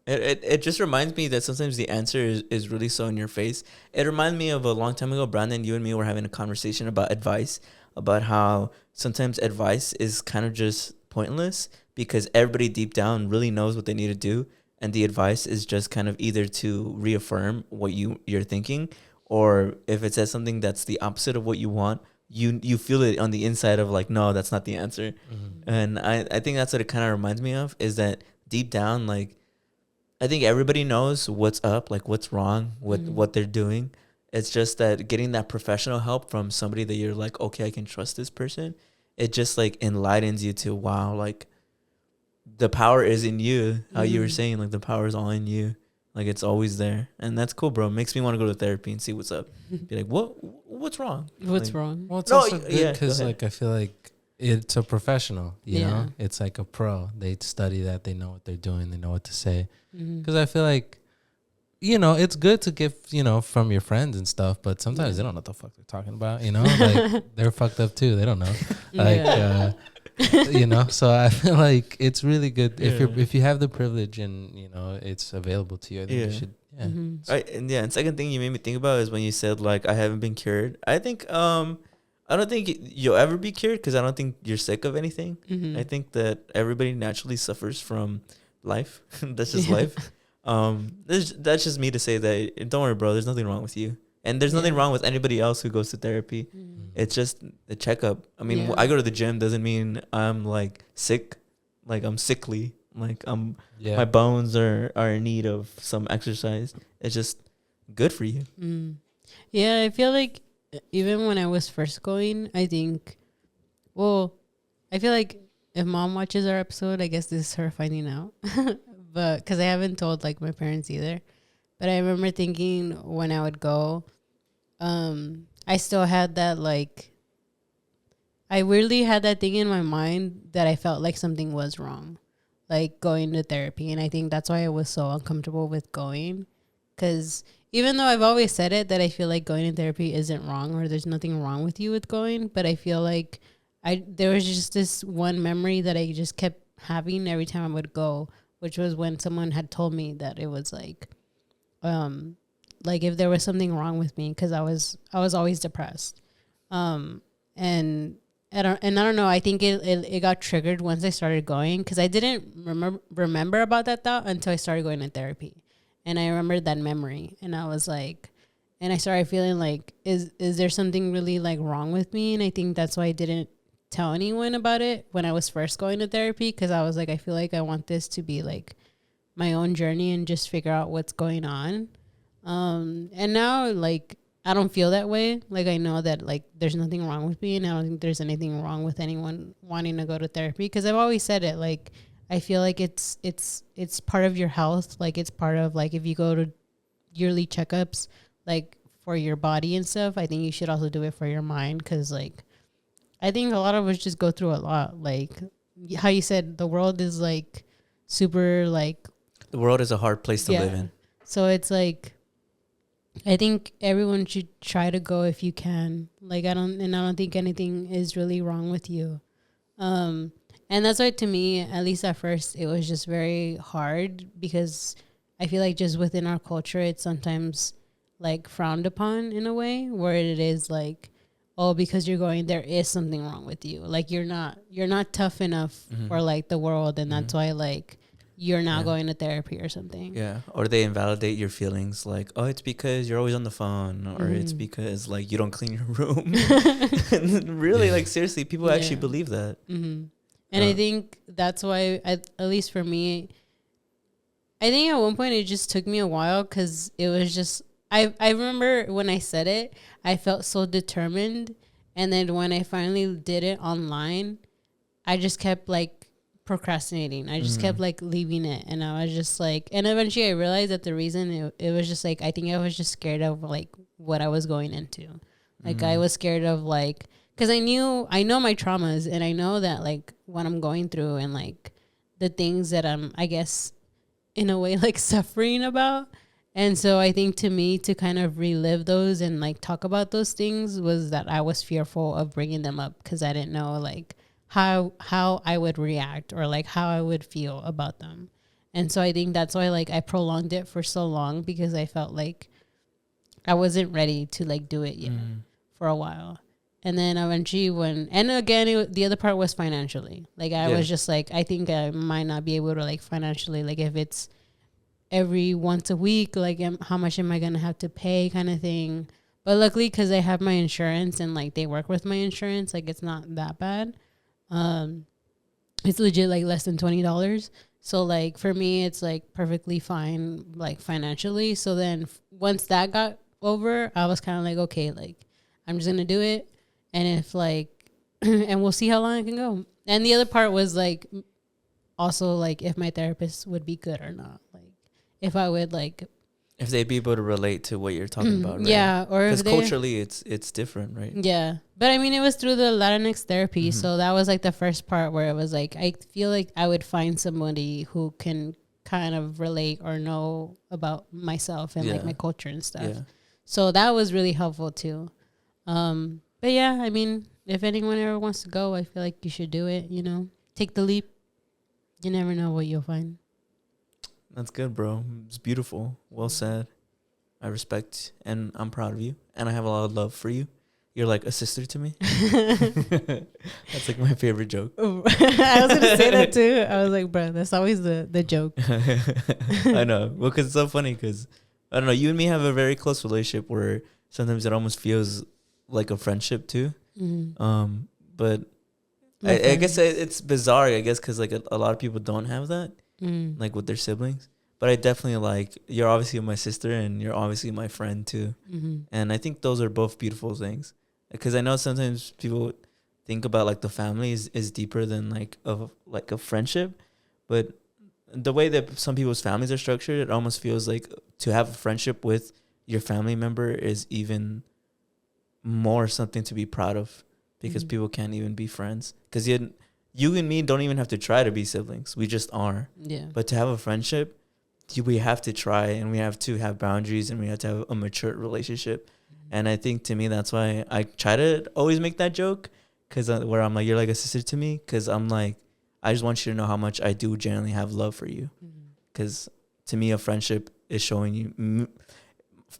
it just reminds me that sometimes the answer is really so in your face. It reminded me of a long time ago, Brandon, you and me were having a conversation about advice, about how sometimes advice is kind of just pointless because everybody deep down really knows what they need to do, and the advice is just kind of either to reaffirm what you're thinking, or if it says something that's the opposite of what you want, you feel it on the inside of like, no, that's not the answer. And I think that's what it kind of reminds me of, is that deep down, like, I think everybody knows what's up, like what's wrong with what they're doing. It's just that getting that professional help from somebody that you're like, okay, I can trust this person, it just like enlightens you to, wow, like the power is in you. How you were saying, like the power is all in you. Like it's always there. And that's cool, bro. Makes me want to go to therapy and see what's up. Be like, what's wrong? What's like, wrong? Well, it's also good because like I feel like it's a professional, you know? It's like a pro. They study that. They know what they're doing. They know what to say. Because I feel like, you know, it's good to get, you know, from your friends and stuff, but sometimes they don't know what the fuck they're talking about, you know? Like, they're fucked up too. They don't know. Like, you know? So I feel like it's really good if you have the privilege and, you know, it's available to you. I think you should, and second thing you made me think about is when you said, like, I haven't been cured. I think, I don't think you'll ever be cured because I don't think you're sick of anything. I think that everybody naturally suffers from life. That's just life. That's just me to say that, don't worry, bro, there's nothing wrong with you. And there's nothing wrong with anybody else who goes to therapy. It's just a checkup. I mean, I go to the gym doesn't mean I'm like sick. Like I'm sickly. Like my bones are in need of some exercise. It's just good for you. Yeah, I feel like even when I was first going, I feel like if mom watches our episode, I guess this is her finding out. But because I haven't told like my parents either. But I remember thinking when I would go, I still had that like, I weirdly had that thing in my mind that I felt like something was wrong, like going to therapy. And I think that's why I was so uncomfortable with going. Because even though I've always said it, that I feel like going to therapy isn't wrong or there's nothing wrong with you with going. But I feel like there was just this one memory that I just kept having every time I would go, which was when someone had told me that it was like if there was something wrong with me, because I was always depressed, and I don't know. I think it got triggered once I started going, because I didn't remember about that thought until I started going to therapy, and I remembered that memory, and I was like, and I started feeling like, is there something really like wrong with me? And I think that's why I didn't tell anyone about it when I was first going to therapy, because I was like, I feel like I want this to be like my own journey and just figure out what's going on. And now like I don't feel that way. Like I know that like there's nothing wrong with me, and I don't think there's anything wrong with anyone wanting to go to therapy, because I've always said it, like I feel like it's part of your health. Like it's part of, like, if you go to yearly checkups like for your body and stuff, I think you should also do it for your mind, because like I think a lot of us just go through a lot. Like how you said, the world is like super like, the world is a hard place to live in. So it's like, I think everyone should try to go if you can. Like I don't think anything is really wrong with you. And that's why, to me, at least at first, it was just very hard, because I feel like just within our culture, it's sometimes like frowned upon in a way, where it is like, oh, because you're going, there is something wrong with you. Like you're not tough enough for like the world, and that's why like you're now going to therapy or something. Yeah. Or they invalidate your feelings, like, oh, it's because you're always on the phone, or it's because like you don't clean your room. And really, like seriously, people actually believe that. And I think that's why, at least for me, I think at one point it just took me a while, because it was just, I remember when I said it, I felt so determined. And then when I finally did it online, I just kept like procrastinating. I just kept like leaving it. And I was just like, and eventually I realized that the reason it was just like, I think I was just scared of like what I was going into. Like I was scared of like, because I know my traumas, and I know that like what I'm going through, and like the things that I'm, I guess, in a way like suffering about. And so I think, to me, to kind of relive those and like talk about those things, was that I was fearful of bringing them up, because I didn't know like how I would react, or like how I would feel about them. And so I think that's why like I prolonged it for so long, because I felt like I wasn't ready to like do it yet for a while. And then eventually and again, the other part was financially. Like, I was just like, I think I might not be able to, like, financially, like, if it's every once a week, like, how much am I going to have to pay kind of thing. But luckily, because I have my insurance and, like, they work with my insurance, like, it's not that bad. It's legit, like, less than $20. So, like, for me, it's, like, perfectly fine, like, financially. So then once that got over, I was kind of like, okay, like, I'm just going to do it. And if, like, and we'll see how long I can go. And the other part was, like, also, like, if my therapist would be good or not. Like, if I would, like, if they'd be able to relate to what you're talking about, right? Yeah, or because culturally it's different, right? Yeah, but I mean, it was through the Latinx therapy, so that was, like, the first part where it was like, I feel like I would find somebody who can kind of relate or know about myself and like my culture and stuff. Yeah. So that was really helpful too. But yeah, I mean, if anyone ever wants to go, I feel like you should do it. You know, take the leap. You never know what you'll find. That's good, bro. It's beautiful. Well said. I respect and I'm proud of you. And I have a lot of love for you. You're like a sister to me. That's like my favorite joke. I was going to say that too. I was like, bro, that's always the joke. I know. Well, because it's so funny because, I don't know, you and me have a very close relationship where sometimes it almost feels like a friendship too. Mm-hmm. But I guess it's bizarre, I guess, because like a lot of people don't have that. Like with their siblings. But I definitely like, you're obviously my sister and you're obviously my friend too. And I think those are both beautiful things. Because I know sometimes people think about like the family is deeper than like a friendship. But the way that some people's families are structured, it almost feels like to have a friendship with your family member is even more something to be proud of. Because people can't even be friends. Because you and me don't even have to try to be siblings. We just are. Yeah. But to have a friendship, we have to try and we have to have boundaries and we have to have a mature relationship. And I think to me, that's why I try to always make that joke. Because where I'm like, you're like a sister to me. Because I'm like, I just want you to know how much I do genuinely have love for you. Because to me, a friendship is showing you...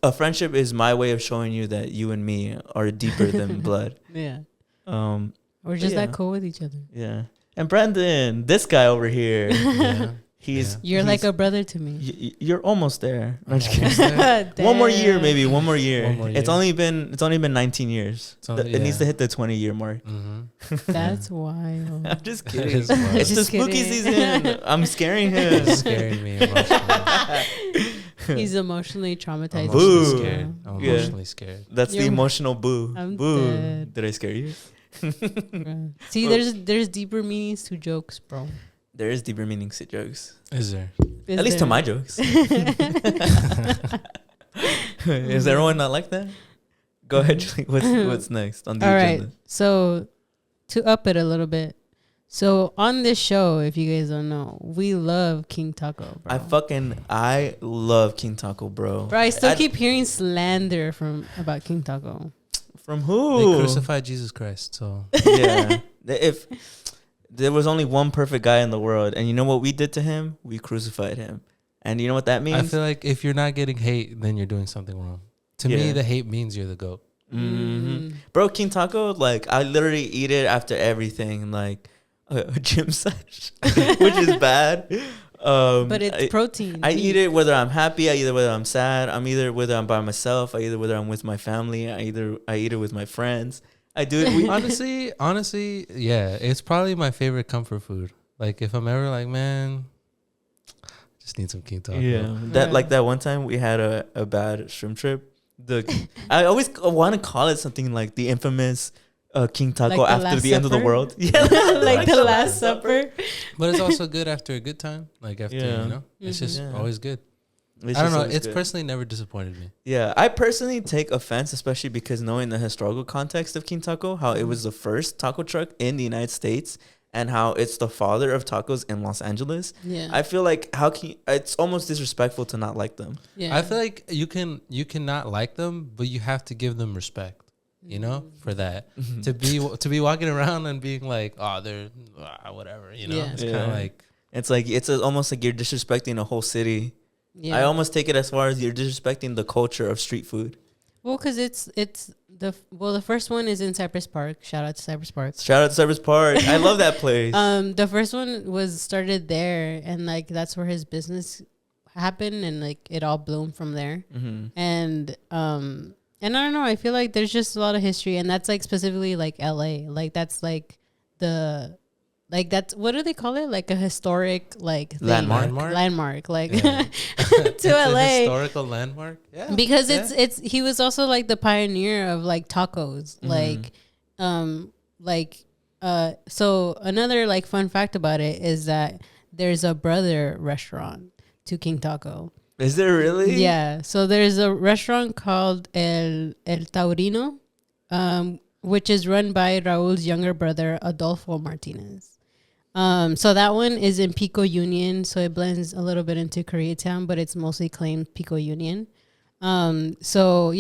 A friendship is my way of showing you that you and me are deeper than blood. Yeah. We're just that cool with each other. Yeah. And Brandon, this guy over here, you're like a brother to me. You're almost there. I'm just kidding. One more year, maybe. One more year. It's only been 19 years. It needs to hit the 20-year mark. That's wild. I'm just kidding. It's the spooky season. I'm scaring him. He's scaring me emotionally. He's emotionally traumatized. I'm emotionally scared. That's the emotional boo. I'm boo. Dead. Did I scare you? See, there's deeper meanings to jokes, bro. There is deeper meanings to jokes. Is there? At least to my jokes. Is everyone not like that? Go ahead, Julie. What's next on the agenda? Right. So to up it a little bit. So on this show, if you guys don't know, we love King Taco, bro. I love King Taco, bro. Bro, I still keep hearing slander about King Taco. From who? They crucified Jesus Christ, so. Yeah. If there was only one perfect guy in the world, and you know what we did to him? We crucified him. And you know what that means? I feel like if you're not getting hate, then you're doing something wrong. To me, the hate means you're the GOAT. Bro, King Taco, like, I literally eat it after everything, like a gym sesh, which is bad. But it's protein. I eat it whether I'm happy, I eat it whether I'm sad, whether I'm by myself, I eat it whether I'm with my family, I eat it with my friends. I do it. honestly, yeah, it's probably my favorite comfort food. Like if I'm ever like, man, just need some King Taco. Yeah, that one time we had a bad shrimp trip. I always want to call it something like the infamous King Taco like after the end of the world. Yeah, like the Last Supper. But it's also good after a good time. Like after, it's just always good. I don't know. It's personally never disappointed me. Yeah, I personally take offense, especially because knowing the historical context of King Taco, how it was the first taco truck in the United States, and how it's the father of tacos in Los Angeles. Yeah, I feel like it's almost disrespectful to not like them. Yeah, I feel like you can not like them, but you have to give them respect. You know, for that to be walking around and being like, oh, they're whatever. You know, it's kind of like it's almost like you're disrespecting a whole city. Yeah. I almost take it as far as you're disrespecting the culture of street food. Well, because the first one is in Cypress Park. Shout out to Cypress Park. Shout out to Cypress Park. I love that place. The first one was started there, and like that's where his business happened, and like it all bloomed from there. And I don't know. I feel like there's just a lot of history, and that's like specifically like L.A. Like that's like that's what do they call it? Like a historic like thing. Landmark. Like yeah. to LA. A historical landmark. Yeah. Because it's he was also like the pioneer of like tacos. So another like fun fact about it is that there's a brother restaurant to King Taco. Is there really? Yeah. So there's a restaurant called El Taurino, which is run by Raul's younger brother, Adolfo Martinez. So that one is in Pico Union, so it blends a little bit into Koreatown, but it's mostly claimed Pico Union. So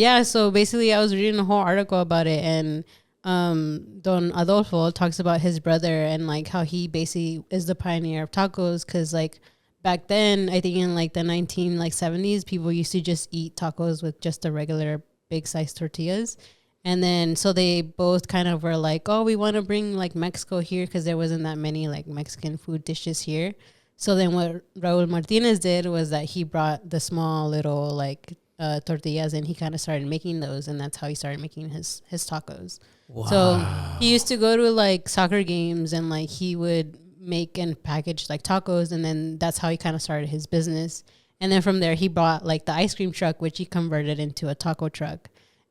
basically I was reading a whole article about it, and Don Adolfo talks about his brother and like how he basically is the pioneer of tacos, because like back then, I think in like the 1970s, people used to just eat tacos with just the regular big size tortillas. And then, so they both kind of were like, oh, we want to bring like Mexico here, because there wasn't that many like Mexican food dishes here. So then what Raul Martinez did was that he brought the small little like tortillas, and he kind of started making those. And that's how he started making his tacos. Wow. So he used to go to like soccer games, and like he would make and package like tacos. And then that's how he kind of started his business. And then from there, he bought like the ice cream truck, which he converted into a taco truck.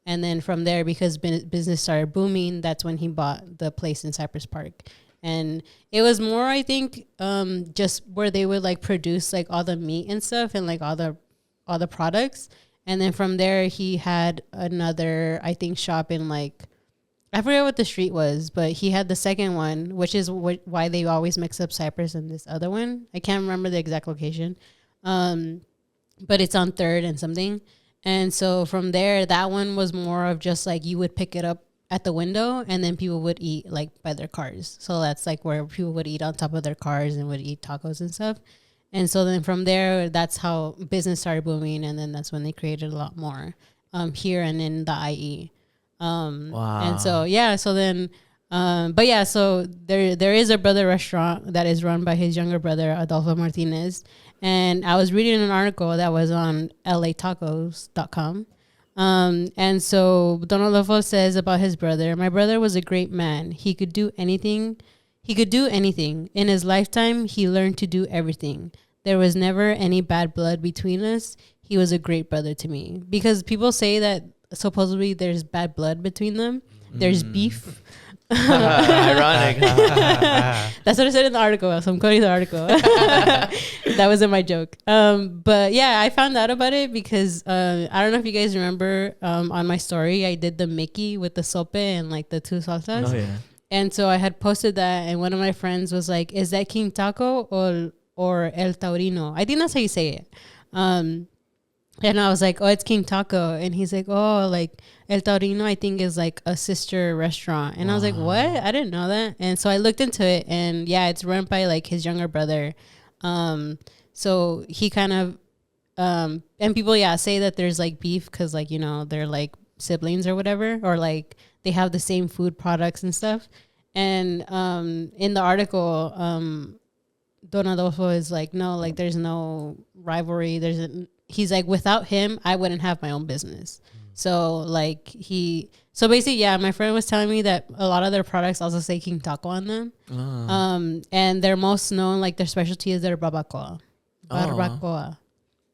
And then from there, because business started booming, that's when he bought the place in Cypress Park. And it was more, I think, just where they would like produce like all the meat and stuff, and like all the products. And then from there, he had another, I think, shop in like, I forget what the street was, but he had the second one, which is why they always mix up Cypress and this other one. I can't remember the exact location, but it's on 3rd and something. And so from there, that one was more of just like you would pick it up at the window, and then people would eat like by their cars. So that's like where people would eat on top of their cars and would eat tacos and stuff. And so then from there, that's how business started booming. And then that's when they created a lot more here and in the IE. Wow. And so, so then, so there is a brother restaurant that is run by his younger brother, Adolfo Martinez. And I was reading an article that was on latacos.com. And so Don Adolfo says about his brother, my brother was a great man. He could do anything. In his lifetime, he learned to do everything. There was never any bad blood between us. He was a great brother to me. Because people say that supposedly there's bad blood between them. There's beef. Ironic. That's what I said in the article, so I'm quoting the article. That wasn't my joke. But yeah, I found out about it because I don't know if you guys remember on my story, I did the Mickey with the sope and like the 2 salsas. Oh yeah. And so I had posted that, and one of my friends was like, is that King Taco or El Taurino? I think that's how you say it. And I was like, oh, it's King Taco. And he's like, oh, like El Taurino, I think, is like a sister restaurant. And I was like, what? I didn't know that. And so I looked into it, and yeah, it's run by like his younger brother. So he kind of, and people, say that there's like beef because like, you know, they're like siblings or whatever, or like they have the same food products and stuff. And in the article, Don Adolfo is like, no, like there's no rivalry. He's like, without him, I wouldn't have my own business. So like so basically, my friend was telling me that a lot of their products also say King Taco on them. And they're most known, like their specialty is their barbacoa.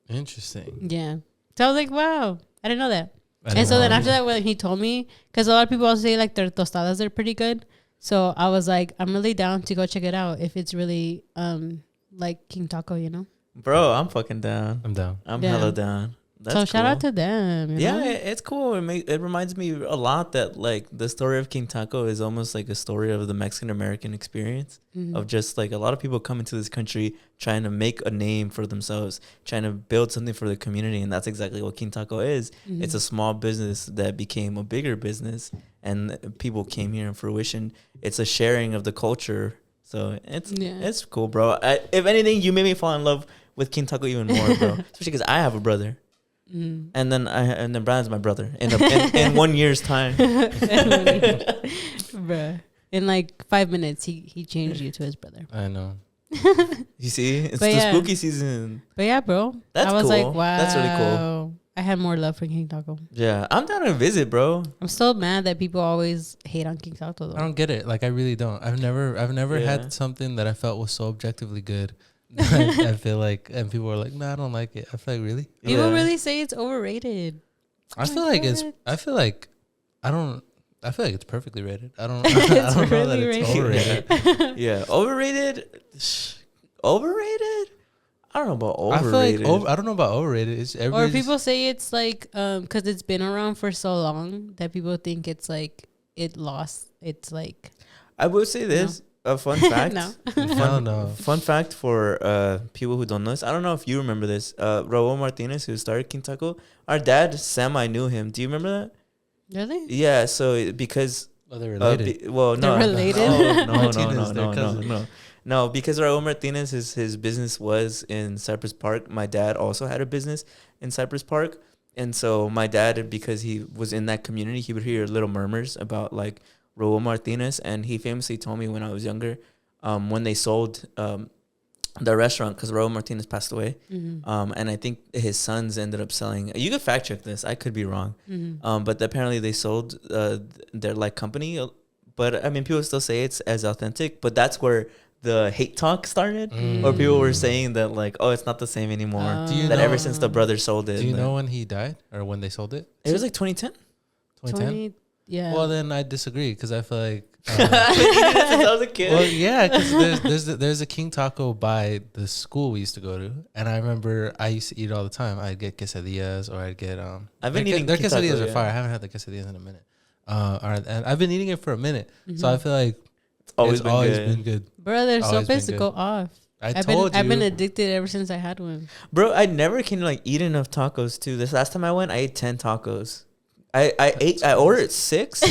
Interesting. Yeah. So I was like, wow, I didn't know that. And so then after that, when he told me, because a lot of people also say like their tostadas are pretty good. So I was like, I'm really down to go check it out if it's really like King Taco, you know? Bro, I'm fucking down. I'm down. I'm hella down. That's so shout out to them. You know? It's cool. It reminds me a lot that like the story of King Taco is almost like a story of the Mexican American experience of just like a lot of people coming to this country trying to make a name for themselves, trying to build something for the community, and that's exactly what King Taco is. It's a small business that became a bigger business, and people came here in fruition. It's a sharing of the culture, so it's cool, bro. If anything, you made me fall in love with King Taco even more, bro. Especially because I have a brother. And then Brian's my brother in 1 year's time. Bruh. In like 5 minutes, he changed you to his brother. I know. You see, it's But the yeah. spooky season. But yeah, bro. That's I was cool. like, wow. That's really cool. I had more love for King Taco. Yeah, I'm down to visit, bro. I'm still mad that people always hate on King Taco though. I don't get it. Like I really don't. I've never Yeah. had something that I felt was so objectively good. I feel like, and people are like, "No, I don't like it." I feel like, really? People Yeah. really say it's overrated. I feel like it's. I feel like I don't. I feel like it's perfectly rated. I don't. It's I don't know that really it's rated. overrated. Yeah, overrated. Overrated? I don't know about I overrated. feel like I don't know about overrated. It's Or people say it's like because it's been around for so long that people think it's like it lost. It's like I will say this. A fun fact. No. Fun fact for people who don't know this. I don't know if you remember this. Raul Martinez, who started King Taco, our dad, I knew him. Do you remember that? Really? Yeah, so because... they're related. No. They're related? No, because Raul Martinez, his business was in Cypress Park. My dad also had a business in Cypress Park. And so my dad, because he was in that community, he would hear little murmurs about like Raul Martinez. And he famously told me when I was younger, when they sold the restaurant, because Raul Martinez passed away. Mm-hmm. And I think his sons ended up selling. You could fact check this. I could be wrong. Mm-hmm. But apparently they sold their like company. But I mean, people still say it's as authentic. But that's where the hate talk started, or people were saying that like, oh, it's not the same anymore. Do you that know, ever since the brother sold it. Do you know when he died or when they sold it? It was like 2010. 2010. Yeah. Well, then I disagree because I feel like. Since I was a kid. Well, yeah, because there's a King Taco by the school we used to go to, and I remember I used to eat it all the time. I'd get quesadillas, or I'd get I've been eating their King quesadillas Taco, are fire. I haven't had the quesadillas in a minute. And I've been eating it for a minute, so I feel like it's always been good. Bro, they're so Always been pissed to good. go off. I've been been addicted ever since I had one. Bro, I never can like eat enough tacos too. This last time I went, I ate 10 tacos. I ordered 6.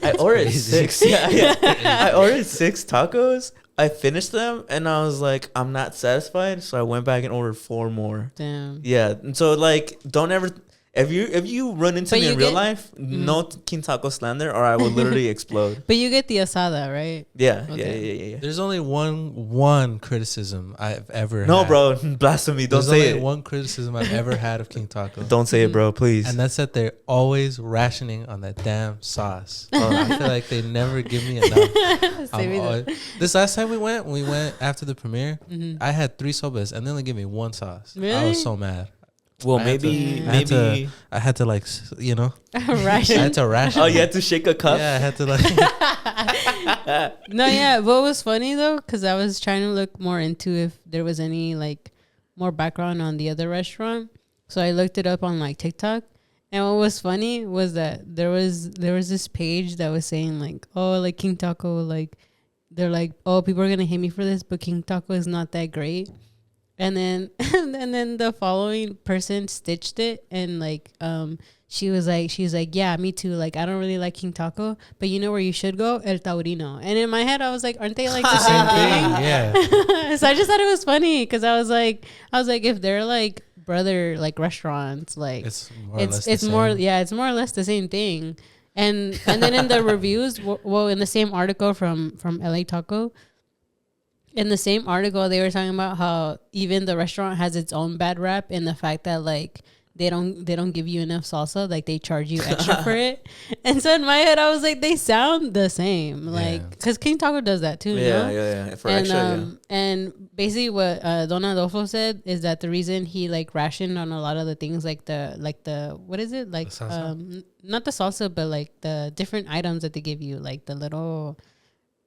I ordered 6. Yeah. I ordered 6 tacos. I finished them and I was like, I'm not satisfied, so I went back and ordered 4 more. Damn. Yeah, and so like, don't ever. If you run into But me you in real get- life, no King Taco slander, or I will literally explode. But you get the asada, right? Yeah, Okay. yeah. There's only one criticism I've ever No, had. bro, blasphemy. Don't There's say only it. one criticism I've ever had of King Taco. Don't say it, bro, please. And that's that they're always rationing on that damn sauce. I feel like they never give me enough. Say me that. This last time we went after the premiere. Mhm. I had 3 sobas and they only gave me 1 sauce. I Really? was so mad. Well, I had maybe. I had to like, you know, I Ration. had to ration. Oh, you had to shake a cup. Yeah, I had to like. No, yeah. What was funny though, because I was trying to look more into if there was any like more background on the other restaurant. So I looked it up on like TikTok, and what was funny was that there was this page that was saying like, oh, like King Taco, like they're like, oh, people are gonna hate me for this, but King Taco is not that great. And then and then the following person stitched it, and like she was like, yeah, me too. Like, I don't really like King Taco, but you know where you should go? El Taurino. And in my head, I was like, aren't they like the same thing? Yeah. So I just thought it was funny because I was like, if they're like brother like restaurants, like It's more or less the it's same. more it's more or less the same thing. And then in the reviews, well, in the same article from LA Taco. In the same article, they were talking about how even the restaurant has its own bad rap in the fact that like they don't give you enough salsa, like they charge you extra for it. And so in my head, I was like, they sound the same, like because King Taco does that too. Yeah. For And extra, and basically what Don Adolfo said is that the reason he like rationed on a lot of the things like the what is it like The salsa? Not the salsa but like the different items that they give you, like the little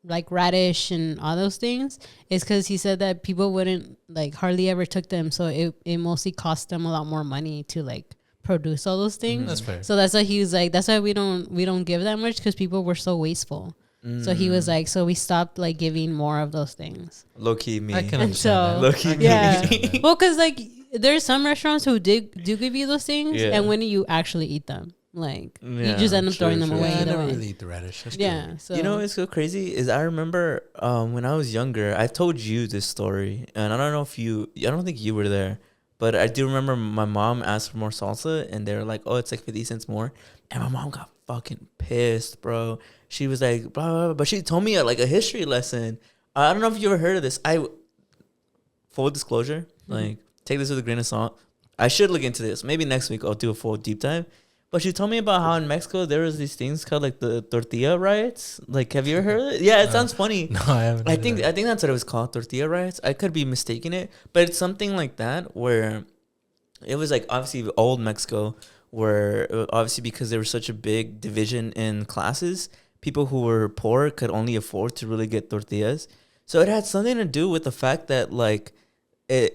like radish and all those things, is because he said that people wouldn't like hardly ever took them, so it mostly cost them a lot more money to like produce all those things. That's fair. So that's why he was like, that's why we don't give that much, because people were so wasteful. So he was like, so we stopped like giving more of those things. low key me. I can And so- understand that. Low-key I can Yeah. understand that. Well, because like there's some restaurants who do give you those things, Yeah. and when do you actually eat them? Like you Yeah, just end up true, throwing them true. away. Yeah, I either never way. really eat the radish. That's Yeah. good. So You know what's so crazy is I remember when I was younger, I told you this story, and I don't know if I don't think you were there, But I do remember my mom asked for more salsa, and they were like, "Oh, it's like 50 cents more." And my mom got fucking pissed, bro. She was like, blah, blah, blah. But she told me like a history lesson. I don't know if you ever heard of this. Full disclosure, like take this with a grain of salt. I should look into this. Maybe next week I'll do a full deep dive. But she told me about how in Mexico there was these things called like the tortilla riots. Like, have you ever heard of it? Yeah, it sounds funny. No, I haven't. I think that's what it was called, tortilla riots. I could be mistaking it, but it's something like that where it was like obviously old Mexico, where obviously because there was such a big division in classes, people who were poor could only afford to really get tortillas. So it had something to do with the fact that like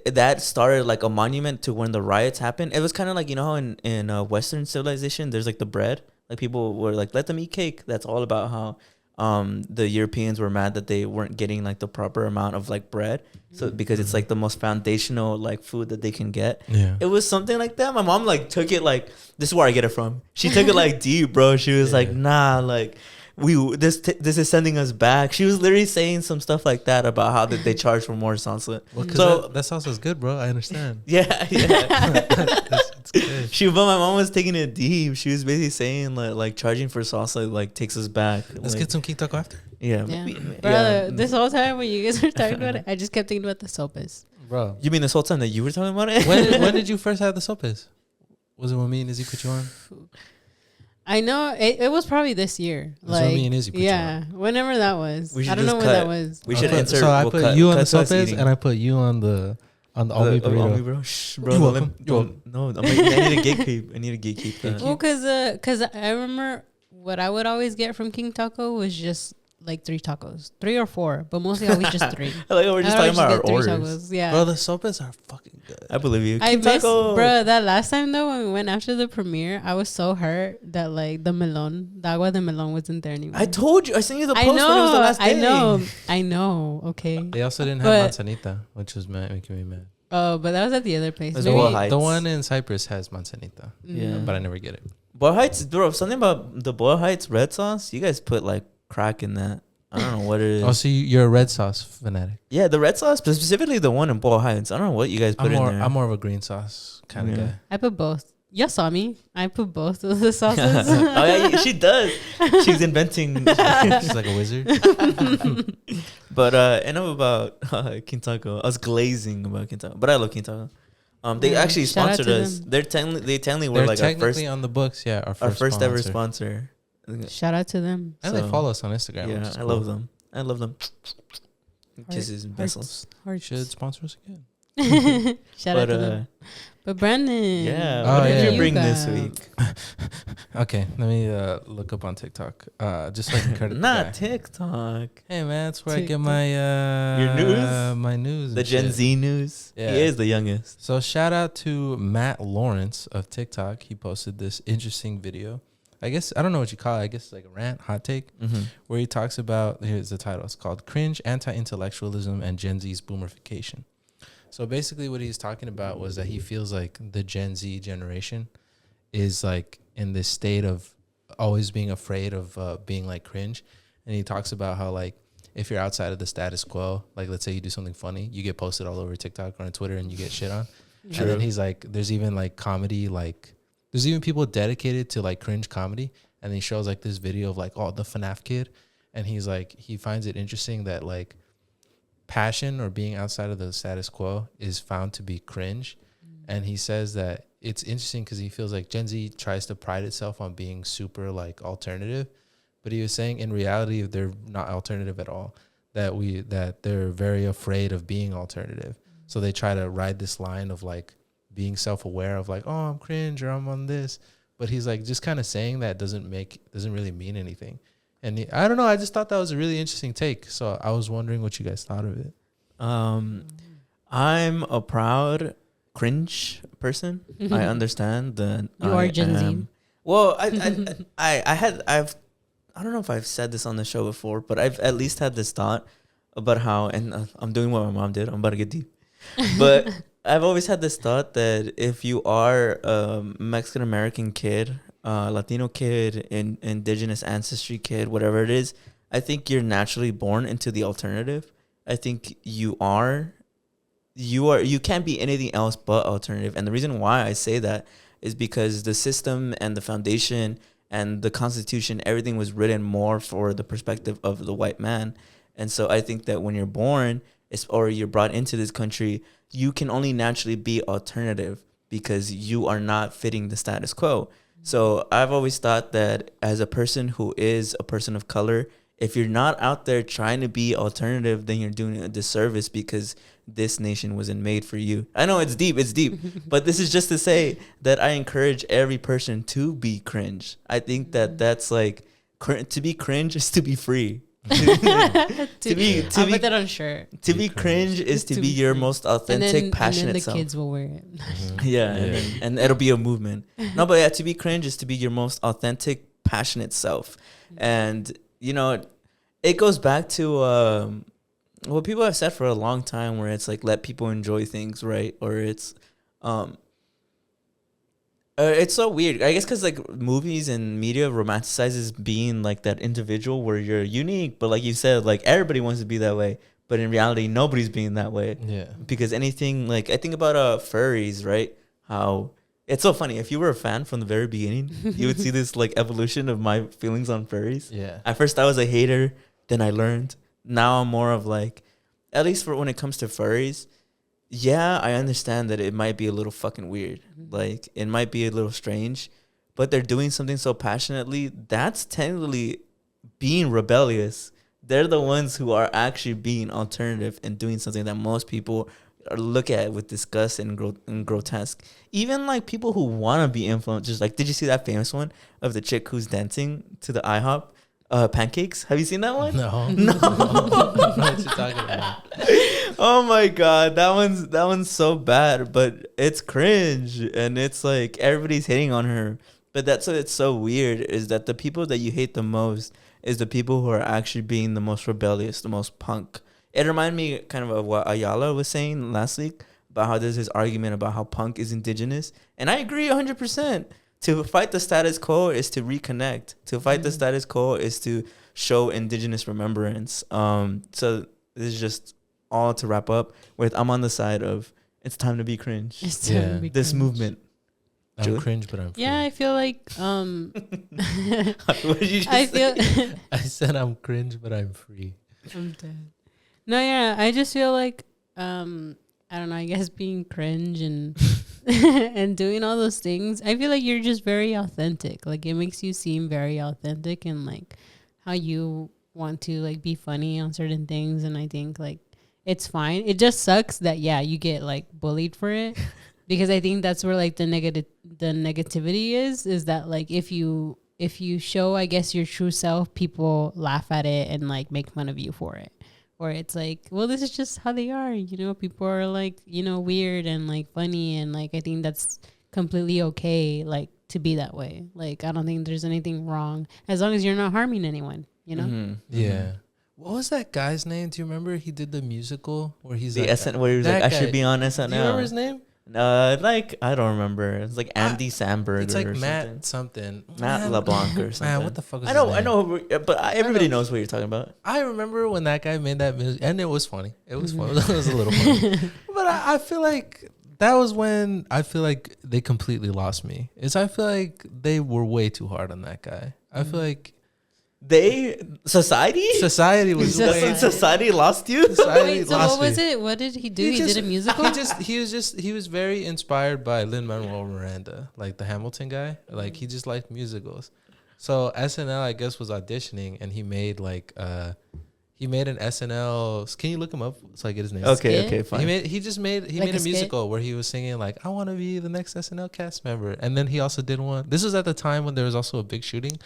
that started like a monument to when the riots happened. It was kind of like, you know, how in Western civilization, there's like the bread. Like people were like, let them eat cake. That's all about how the Europeans were mad that they weren't getting like the proper amount of like bread. So because it's like the most foundational like food that they can get. Yeah. It was something like that. My mom like took it like, this is where I get it from. She took it like deep, bro. She was like, nah, like this is sending us back. She was literally saying some stuff like that about how that they charge for more salsa. Well, so that salsa's good, bro. I understand. yeah. It's good. But my mom was taking it deep. She was basically saying like charging for salsa like takes us back. Let's like, get some King Taco after. Yeah. Brother, this whole time when you guys were talking about it, I just kept thinking about the sopas. Bro. You mean this whole time that you were talking about it? When did you first have the sopes? Was it when me and Izzy put you on? I know it was probably this year. That's when me and Izzy put you yeah, whenever that was. I don't know when that was. We should insert. So I put you on the sopes and I put you on the all-meat burrito. Bro. Shh, bro. You're welcome. No, I need a gatekeep. I need a gatekeep. Well, cause I remember what I would always get from King Taco was just like 3 tacos, 3 or 4, but mostly always just 3. Like we're just talking about our orders. Tacos, yeah. Bro, the sopes are fucking good. I believe you. I missed, bro, that last time though when we went after the premiere, I was so hurt that like the agua de melon wasn't there anymore. I told you. I sent you the post when it was the last day. I know. Okay. They also didn't have manzanita, which was making me mad. Oh, but that was at the other place. The one in Cyprus has manzanita. Yeah, but I never get it. Boyle Heights, bro. Something about the Boyle Heights red sauce. You guys put like crack in that. I don't know what it is. Oh, so you're a red sauce fanatic. Yeah, the red sauce, but specifically the one in Boyle Heights. I don't know what you guys put in there. I'm more of a green sauce kind of guy. I put both. You saw me. I put both of the sauces. Oh yeah, she does. She's inventing. She's like a wizard. But enough about King Taco. I was glazing about King Taco, but I love King Taco. They actually sponsored us. They technically were like our first on the books. Yeah, our first ever sponsor. Shout out to them. And they follow us on Instagram. Yeah, I love them. I love them. Kisses and vessels. Should sponsor us again. Shout out to them. But Brandon, what did you bring this week? Okay, let me look up on TikTok. Just so I can credit Not TikTok. Hey man, that's where I get my your news, my news, the Gen Z news. Yeah. He is the youngest. So shout out to Matt Lawrence of TikTok. He posted this interesting video. I guess I don't know what you call it. I guess it's like a rant, hot take, where he talks about. Here's the title. It's called "Cringe, Anti-Intellectualism, and Gen Z's Boomerification." So basically, what he's talking about was that he feels like the Gen Z generation is like in this state of always being afraid of being like cringe, and he talks about how like if you're outside of the status quo, like let's say you do something funny, you get posted all over TikTok or on Twitter, and you get shit on. True. And then he's like, there's even like comedy like. There's even people dedicated to like cringe comedy, and he shows like this video of like, oh, the FNAF kid, and he's like, he finds it interesting that like passion or being outside of the status quo is found to be cringe, and he says that it's interesting because he feels like Gen Z tries to pride itself on being super like alternative, but he was saying in reality they're not alternative at all. That they're very afraid of being alternative, so they try to ride this line of like. Being self-aware of like, oh, I'm cringe or I'm on this, but he's like just kind of saying that doesn't really mean anything, and I don't know. I just thought that was a really interesting take, so I was wondering what you guys thought of it. I'm a proud cringe person. I understand that you are Gen Z. Well, I don't know if I've said this on the show before, but I've at least had this thought about how, and I'm doing what my mom did. I'm about to get deep, but. I've always had this thought that if you are a Mexican American kid, Latino kid, indigenous ancestry kid, whatever it is, I think you're naturally born into the alternative. I think you are you can't be anything else but alternative. And the reason why I say that is because the system and the foundation and the Constitution, everything was written more for the perspective of the white man. And so I think that when you're born or you're brought into this country, you can only naturally be alternative because you are not fitting the status quo. So I've always thought that as a person who is a person of color, if you're not out there trying to be alternative, then you're doing a disservice because this nation wasn't made for you. I know it's deep, but this is just to say that I encourage every person to be cringe. I think that that's like, to be cringe is to be free. to be I'll put that on shirt. To be cringe is to be your most authentic, passionate and then the self. kids will wear it. Yeah, and it'll be a movement. No, but yeah, to be cringe is to be your most authentic, passionate self. And you know, it goes back to what people have said for a long time, where it's like, let people enjoy things, right? Or it's so weird, I guess, because like movies and media romanticizes being like that individual where you're unique, but like you said, like everybody wants to be that way, but in reality nobody's being that way. Yeah, because anything, like I think about furries, right? How it's so funny, if you were a fan from the very beginning, you would see this like evolution of my feelings on furries. Yeah, at first I was a hater, then I learned. Now I'm more of like, at least for when it comes to furries, yeah, I understand that it might be a little fucking weird. Like, it might be a little strange, but they're doing something so passionately. That's technically being rebellious. They're the ones who are actually being alternative and doing something that most people look at with disgust and grotesque. Even like people who want to be influenced. Just like, did you see that famous one of the chick who's dancing to the IHOP pancakes? Have you seen that one? No. No. What you talking about? Oh my god, that one's so bad, but it's cringe, and it's like everybody's hating on her. But that's what it's so weird, is that the people that you hate the most is the people who are actually being the most rebellious, the most punk. It reminded me kind of what Ayala was saying last week about how there's this argument about how punk is indigenous, and I agree 100%. To fight the status quo is to reconnect. To fight the status quo is to show indigenous remembrance. So this is just all to wrap up with. I'm on the side of it's time to be cringe. It's time to be This cringe. movement. I'm Julie? cringe, but I'm free. Yeah, I feel like What did you just I say? feel I said I'm cringe, but I'm free. I'm dead. No, yeah, I just feel like I don't know, I guess being cringe and and doing all those things, I feel like you're just very authentic. Like, it makes you seem very authentic and like how you want to like be funny on certain things. And I think like it's fine. It just sucks that you get like bullied for it, because I think that's where like the negativity is that like if you show, I guess, your true self, people laugh at it and like make fun of you for it. Or it's like, well, this is just how they are. You know, people are like, you know, weird and like funny. And like, I think that's completely okay, like, to be that way. Like, I don't think there's anything wrong as long as you're not harming anyone, you know? Mm-hmm. Yeah. What was that guy's name? Do you remember? He did the musical where he's The like, SN, where he was like, I should be on SNL. do you remember his name? Like, I don't remember. It's like Andy Samberg. It's like or Matt something. Matt LeBlanc or something. Man, what the fuck is I know, his I name? know, but everybody knows what you're talking about. I remember when that guy made that music, and it was funny. It was funny. It was a little funny. But I feel like that was when I feel like they completely lost me. I feel like they were way too hard on that guy. I feel like Society was that's when society lost you. Society Wait, so lost what was me. it? What did he do? He did a musical? He was very inspired by Lin-Manuel Miranda, like the Hamilton guy. Like, he just liked musicals. So SNL, I guess, was auditioning, and he made like an SNL. Can you look him up so I get his name? Okay, fine. He made Like a musical where he was singing like, I want to be the next SNL cast member. And then he also did one. This was at the time when there was also a big shooting.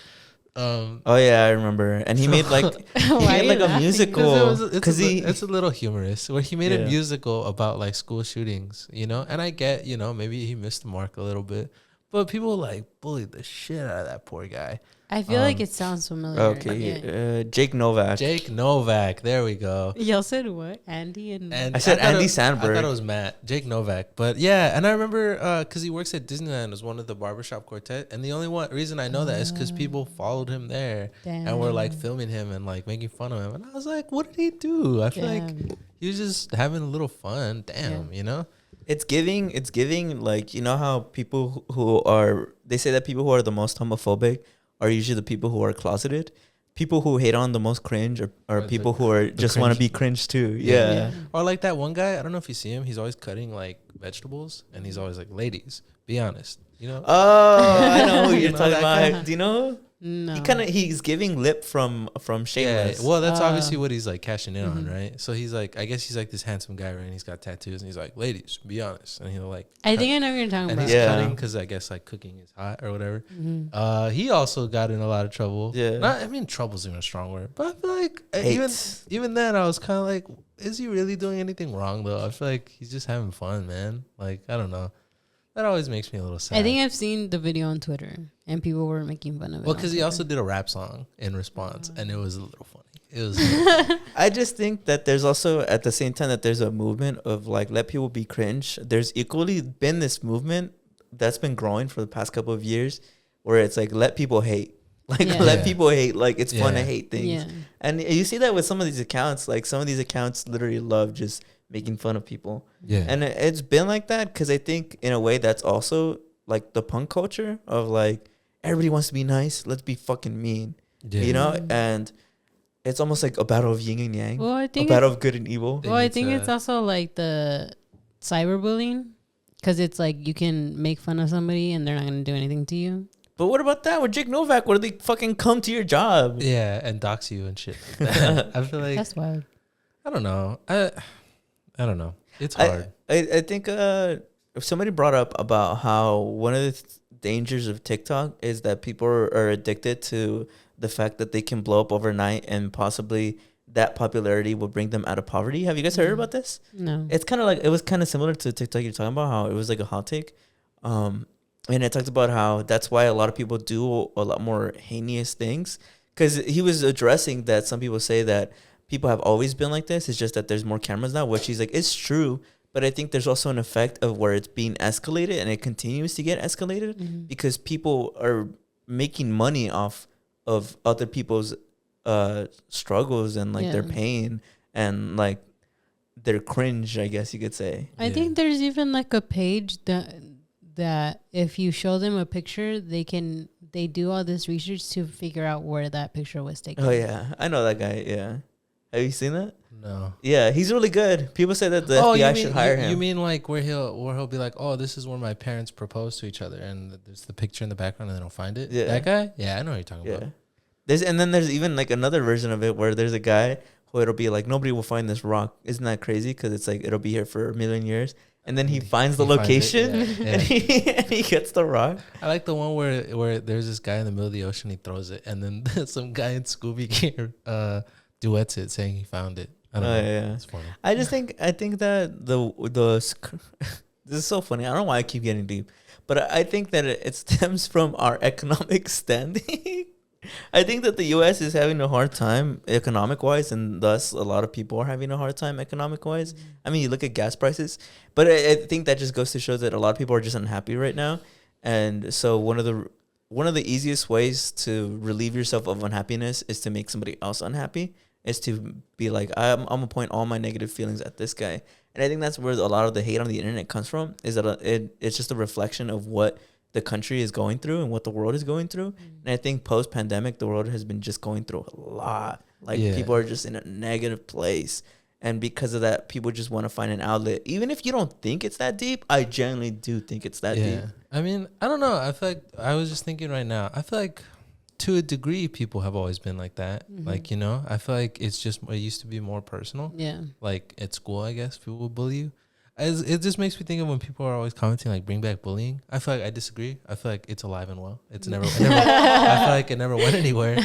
Oh yeah, I remember. And he made like a musical it's a little humorous, where he made a musical about like school shootings, you know. And I get, you know, maybe he missed the mark a little bit, But people like bullied the shit out of that poor guy. I feel like it sounds familiar. Okay, Jake Novak. Jake Novak. There we go. Y'all said what? Andy and I said Andy Sandberg. I thought it was Matt. Jake Novak. But yeah, and I remember because he works at Disneyland as one of the barbershop quartet. And the only reason I know that is because people followed him there and were like filming him and like making fun of him. And I was like, what did he do? I feel like he was just having a little fun. Damn, you know? It's giving like, you know how people who are, they say that people who are the most homophobic are usually the people who are closeted. People who hate on the most cringe are people who are just want to be cringe too. Yeah. Or like that one guy, I don't know if you see him, he's always cutting like vegetables and he's always like, ladies, be honest, you know? Oh, I know who you're talking about. guy? Do you know? No. He's giving lip from Shameless. Yeah, well, that's obviously what he's like cashing in on, right? So he's like, I guess he's like this handsome guy, right? And he's got tattoos, and he's like, ladies, be honest. And he'll like, I think I know what you're talking and about. he's cutting because I guess like cooking is hot or whatever. He also got in a lot of trouble. Yeah, I mean, trouble's even a strong word, but I feel like even then, I was kind of like, is he really doing anything wrong though? I feel like he's just having fun, man. Like, I don't know. That always makes me a little sad. I think I've seen the video on Twitter, and people were making fun of it. Well, because he also did a rap song in response, and it was a little funny. It was. I just think that there's also, at the same time, that there's a movement of like, let people be cringe. There's equally been this movement that's been growing for the past couple of years where it's like, let people hate. Like, let people hate. Like, it's fun to hate things. Yeah. And you see that with some of these accounts. Like, some of these accounts literally love just making fun of people. Yeah. And it's been like that because I think, in a way, that's also like the punk culture of like, everybody wants to be nice. Let's be fucking mean. Yeah. You know? And it's almost like a battle of yin and yang. Well, I think a battle of good and evil. Well, I think it's also like the cyberbullying because it's like you can make fun of somebody and they're not going to do anything to you. But what about that with Jake Novak? Where they fucking come to your job? Yeah, and dox you and shit like that. I feel like that's wild. I don't know. I don't know. It's hard. I think if somebody brought up about how one of the dangers of TikTok is that people are addicted to the fact that they can blow up overnight and possibly that popularity will bring them out of poverty. Have you guys heard about this? No. It's kind of like, it was kind of similar to TikTok you're talking about, how it was like a hot take. And it talked about how that's why a lot of people do a lot more heinous things. Because he was addressing that some people say that people have always been like this. It's just that there's more cameras now, which he's like, it's true. But I think there's also an effect of where it's being escalated and it continues to get escalated because people are making money off of other people's struggles and like their pain and like their cringe, I guess you could say. I think there's even like a page that if you show them a picture, they do all this research to figure out where that picture was taken. Oh yeah, I know that guy. Yeah, have you seen that? No. Yeah, he's really good. People say that the FBI should hire him. You mean like where he'll be like, oh, this is where my parents proposed to each other, and there's the picture in the background, and then he'll find it. Yeah, that guy. Yeah, I know what you're talking about. Then there's even like another version of it where there's a guy who it'll be like, nobody will find this rock. Isn't that crazy? Because it's like it'll be here for 1 million years. And then he finds the location and he gets the rock. I like the one where there's this guy in the middle of the ocean, he throws it, and then some guy in Scooby gear duets it saying he found it. I don't know. Yeah. It's funny. I think that this is so funny. I don't know why I keep getting deep, but I think that it stems from our economic standing. I think that the U.S. is having a hard time economic-wise, and thus a lot of people are having a hard time economic-wise. I mean, you look at gas prices, but I think that just goes to show that a lot of people are just unhappy right now. And so one of the easiest ways to relieve yourself of unhappiness is to make somebody else unhappy, is to be like, I'm going to point all my negative feelings at this guy. And I think that's where a lot of the hate on the internet comes from, is that it's just a reflection of what the country is going through and what the world is going through. And I think post-pandemic, the world has been just going through a lot. Like, people are just in a negative place. And because of that, people just want to find an outlet. Even if you don't think it's that deep, I genuinely do think it's that deep. I mean, I don't know. I feel like, I was just thinking right now, I feel like to a degree, people have always been like that. Like, you know, I feel like it's just, it used to be more personal. Yeah. Like at school, I guess, people would bully you. it just makes me think of when people are always commenting like bring back bullying. I feel like I disagree. I feel like it's alive and well. It's never, I feel like it never went anywhere.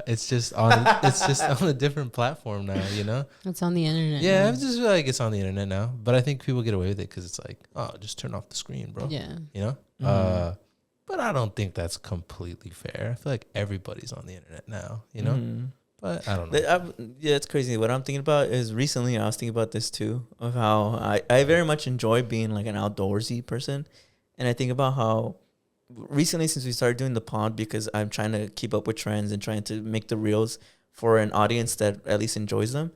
It's just on a different platform now, you know? It's on the internet. Yeah, now. I just feel like it's on the internet now. But I think people get away with it because it's like, oh, just turn off the screen, bro. Yeah. You know? Mhm. But I don't think that's completely fair. I feel like everybody's on the internet now, you know? Mhm. But I don't know. Yeah, it's crazy. What I'm thinking about is recently I was thinking about this too, of how I very much enjoy being like an outdoorsy person. And I think about how recently, since we started doing the pod, because I'm trying to keep up with trends and trying to make the reels for an audience that at least enjoys them,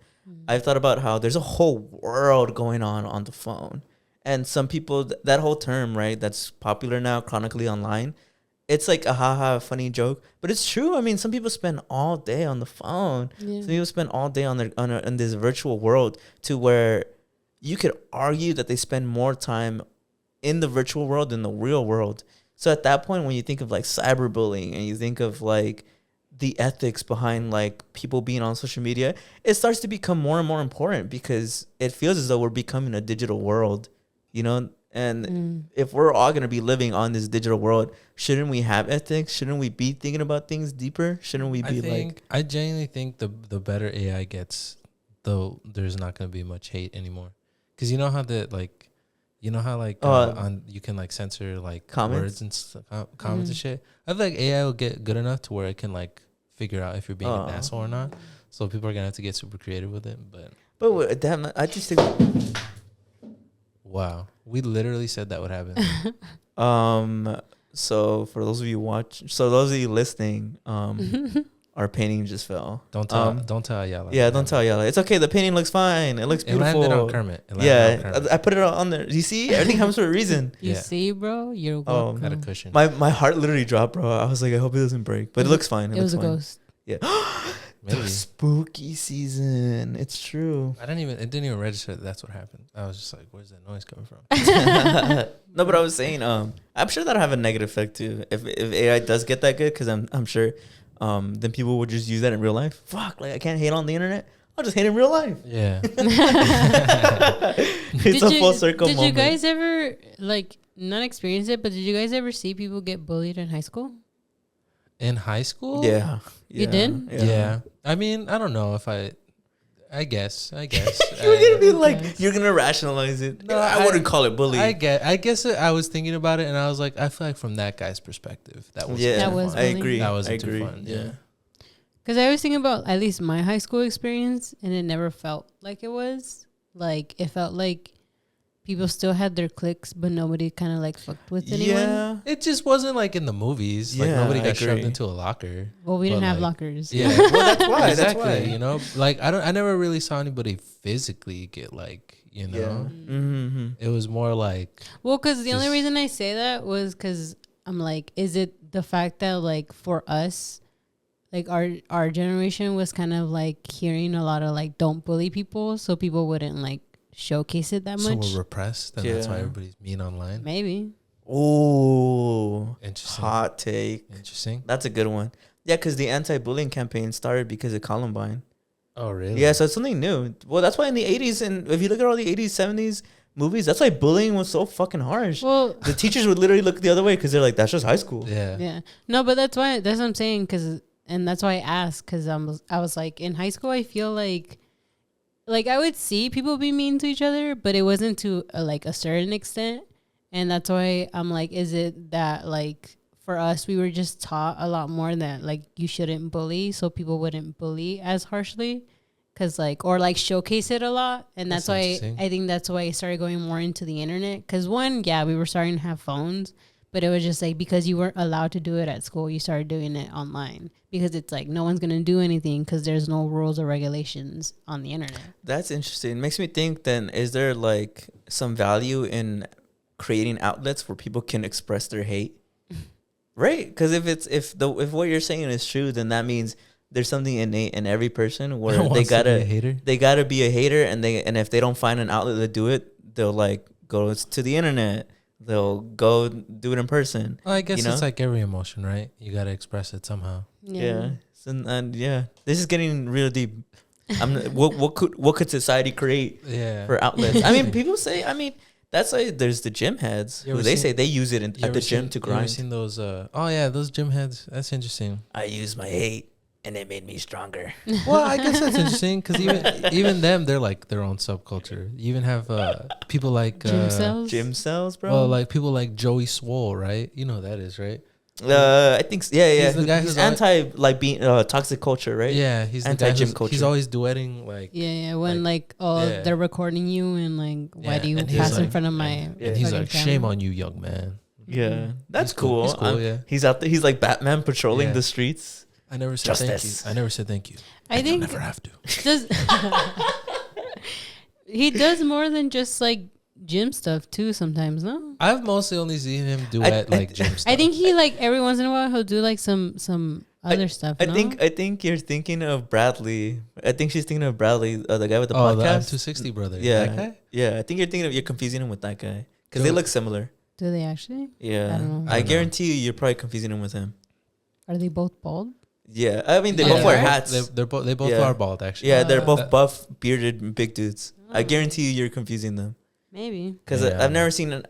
I've thought about how there's a whole world going on the phone. And some people, that whole term, right, that's popular now, chronically online, it's like a haha funny joke, but it's true. I mean, some people spend all day on the phone. Yeah. Some people spend all day on this virtual world, to where you could argue that they spend more time in the virtual world than the real world. So at that point, when you think of like cyberbullying and you think of like the ethics behind like people being on social media, it starts to become more and more important, because it feels as though we're becoming a digital world, you know? And if we're all going to be living on this digital world, shouldn't we have ethics? Shouldn't we be thinking about things deeper? Shouldn't we be I genuinely think the better AI gets, though, there's not going to be much hate anymore. Because you know how on you can like censor like comments? words and comments and shit. I feel like AI will get good enough to where it can like figure out if you're being an asshole or not. So people are gonna have to get super creative with it. But damn, I just think, wow, we literally said that would happen. so for those of you those of you listening, our painting just fell. Don't tell Ayala. Yeah, don't tell Ayala. It's okay. The painting looks fine. It looks beautiful. It landed on Kermit. I put it on there. You see, everything comes for a reason. You see, bro? You're welcome. Had a cushion. My heart literally dropped, bro. I was like, I hope it doesn't break, but it looks fine. It was a ghost. Yeah. Maybe. The spooky season. It's true. It didn't even register that that's what happened. I was just like, where's that noise coming from? No, but I was saying, I'm sure that'll have a negative effect too. If AI does get that good, because I'm sure, then people would just use that in real life. Fuck, like I can't hate on the internet. I'll just hate in real life. Yeah. It's a full circle Did moment. you guys ever like not experience it, but did you guys ever see people get bullied in high school? In high school? Yeah. You did? Yeah. I mean, I don't know if I guess. You're gonna be like, you're gonna rationalize it. No, I wouldn't call it bullying. I guess I was thinking about it and I was like, I feel like from that guy's perspective, that was That was I agree. That wasn't too too fun. Yeah. Because I always think about at least my high school experience, and it never felt like it was. Like, it felt like people still had their cliques, but nobody kind of like fucked with anyone. Yeah. It just wasn't like in the movies. Like nobody I got shoved agree. into a locker. Well, we didn't have like, lockers. Yeah. Well, that's why. Exactly. That's why. You know, like I never really saw anybody physically get like, you know, Yeah. Mm-hmm. it was more like. Well, because the only Just- reason I say that was because I'm like, is it the fact that like for us, like our generation was kind of like hearing a lot of like don't bully people, so people wouldn't like showcase it that So much. we're repressed, and that's why everybody's mean online. Maybe. Oh, Interesting. hot take. Interesting. That's a good one. Yeah, because the anti-bullying campaign started because of Columbine. Oh, really? Yeah, so it's something new. Well, that's why in the 80s, and if you look at all the 80s, 70s movies, that's why bullying was so fucking harsh. Well, The teachers would literally look the other way because they're like, that's just high school. Yeah. yeah. No, but that's what I'm saying, and that's why I asked, because I was like, in high school, I feel like I would see people be mean to each other, but it wasn't to like a certain extent. And that's why I'm like, is it that like for us, we were just taught a lot more that like you shouldn't bully, so people wouldn't bully as harshly, cause like or like showcase it a lot, and that's why I think that's why I started going more into the internet. Cause one, yeah, we were starting to have phones, but it was just like because you weren't allowed to do it at school, you started doing it online because it's like no one's gonna do anything because there's no rules or regulations on the internet. That's interesting. It makes me think then, is there like some value in creating outlets where people can express their hate? Right? Because if what you're saying is true, then that means there's something innate in every person where they gotta be a hater, and if they don't find an outlet to do it, they'll like go to the internet. They'll go do it in person. Well, I guess it's like every emotion, right? You gotta express it somehow. Yeah. And yeah, this is getting real deep. What could society create for outlets? I mean, people say. I mean, that's why there's the gym heads who they say they use it at the gym to grind. You ever seen those? Those gym heads. That's interesting. I use my hate, and it made me stronger. Well, I guess that's interesting because even them, they're like their own subculture. You even have people like gym cells, bro. Well, like people like Joey Swole, right? You know who that is, right? I think yeah. He's the guy who's anti like being toxic culture, right? Yeah, he's anti gym culture. He's always duetting like when they're recording you and like why do you pass in front of my and he's like shame on you, young man. Yeah, that's cool. He's cool. Yeah, he's out there. He's like Batman patrolling the streets. I never said thank you. I never said thank you. I think I'll never have to. He does more than just like gym stuff too sometimes, no? I've mostly only seen him duet like gym stuff. I think he like every once in a while he'll do like some other stuff. I think you're thinking of Bradley. I think she's thinking of Bradley, the guy with the podcast. The M260 brother. Yeah. That guy? Yeah, I think you're confusing him with that guy because they look similar. Do they actually? Yeah. I don't know. I guarantee you're probably confusing him with him. Are they both bald? Yeah, I mean they both wear hats. They both are bald actually. Yeah, they're both buff, bearded, big dudes. I guarantee you're confusing them. Maybe because I've never seen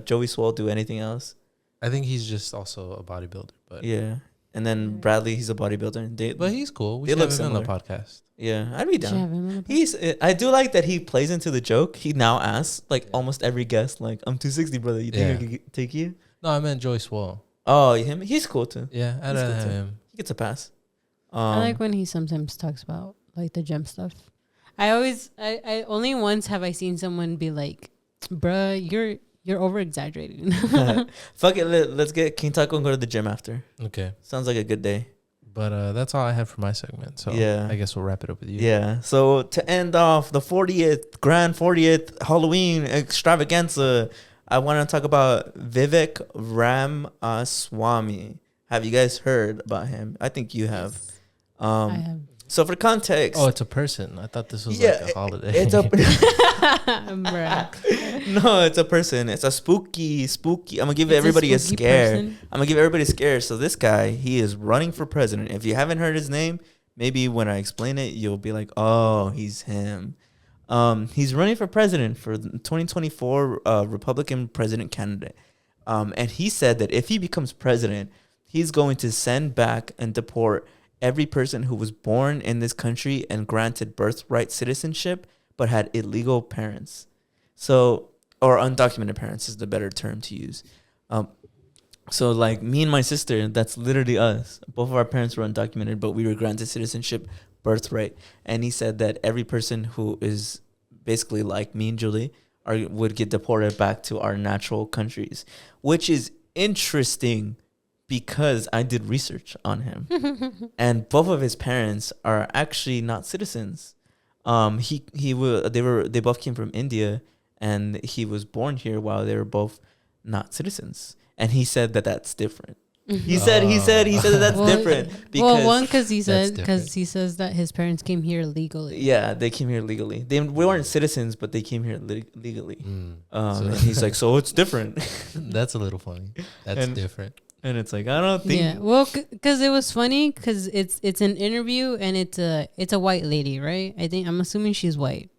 Joey Swole do anything else. I think he's just also a bodybuilder, but yeah. And then Bradley, he's a bodybuilder. But he's cool. We should have him on the podcast. Yeah, I'd be down. I do like that he plays into the joke. He now asks like almost every guest, like, "I'm 260, brother. You think I could take you?" No, I meant Joey Swole. Oh, him? He's cool too. Yeah, I'd rather have him. He gets a pass. I like when he sometimes talks about like the gym stuff. I only once have I seen someone be like, "Bruh, you're over exaggerating." Fuck it, let's get King Taco and go to the gym after. Okay, sounds like a good day. But that's all I had for my segment. So yeah, I guess we'll wrap it up with you. Yeah. So to end off the 40th Halloween extravaganza, I want to talk about Vivek Ramaswamy. Have you guys heard about him? I think you have. I have. So for context, it's a person. I thought this was like a holiday. It's no, it's a person. It's a spooky. I'm gonna give everybody a scare. I'm gonna give everybody a scare. So this guy, he is running for president. If you haven't heard his name, maybe when I explain it, you'll be like, "Oh, he's him." He's running for president for the 2024 Republican president candidate. And he said that if he becomes president, he's going to send back and deport every person who was born in this country and granted birthright citizenship but had illegal parents. So, or undocumented parents is the better term to use. So like me and my sister, that's literally us. Both of our parents were undocumented, but we were granted citizenship, birthright. And he said that every person who is basically like me and Julie would get deported back to our natural countries, which is interesting because I did research on him. And both of his parents are actually not citizens. They both came from India, and he was born here while they were both not citizens. And he said that that's different. He said that that's different. Because he says that his parents came here legally. Yeah, they came here legally. We weren't citizens, but they came here legally. And he's like, so it's different. That's a little funny. That's different. And it's like, I don't think. Yeah, well, because it was funny because it's an interview and it's a white lady, right? I'm assuming she's white.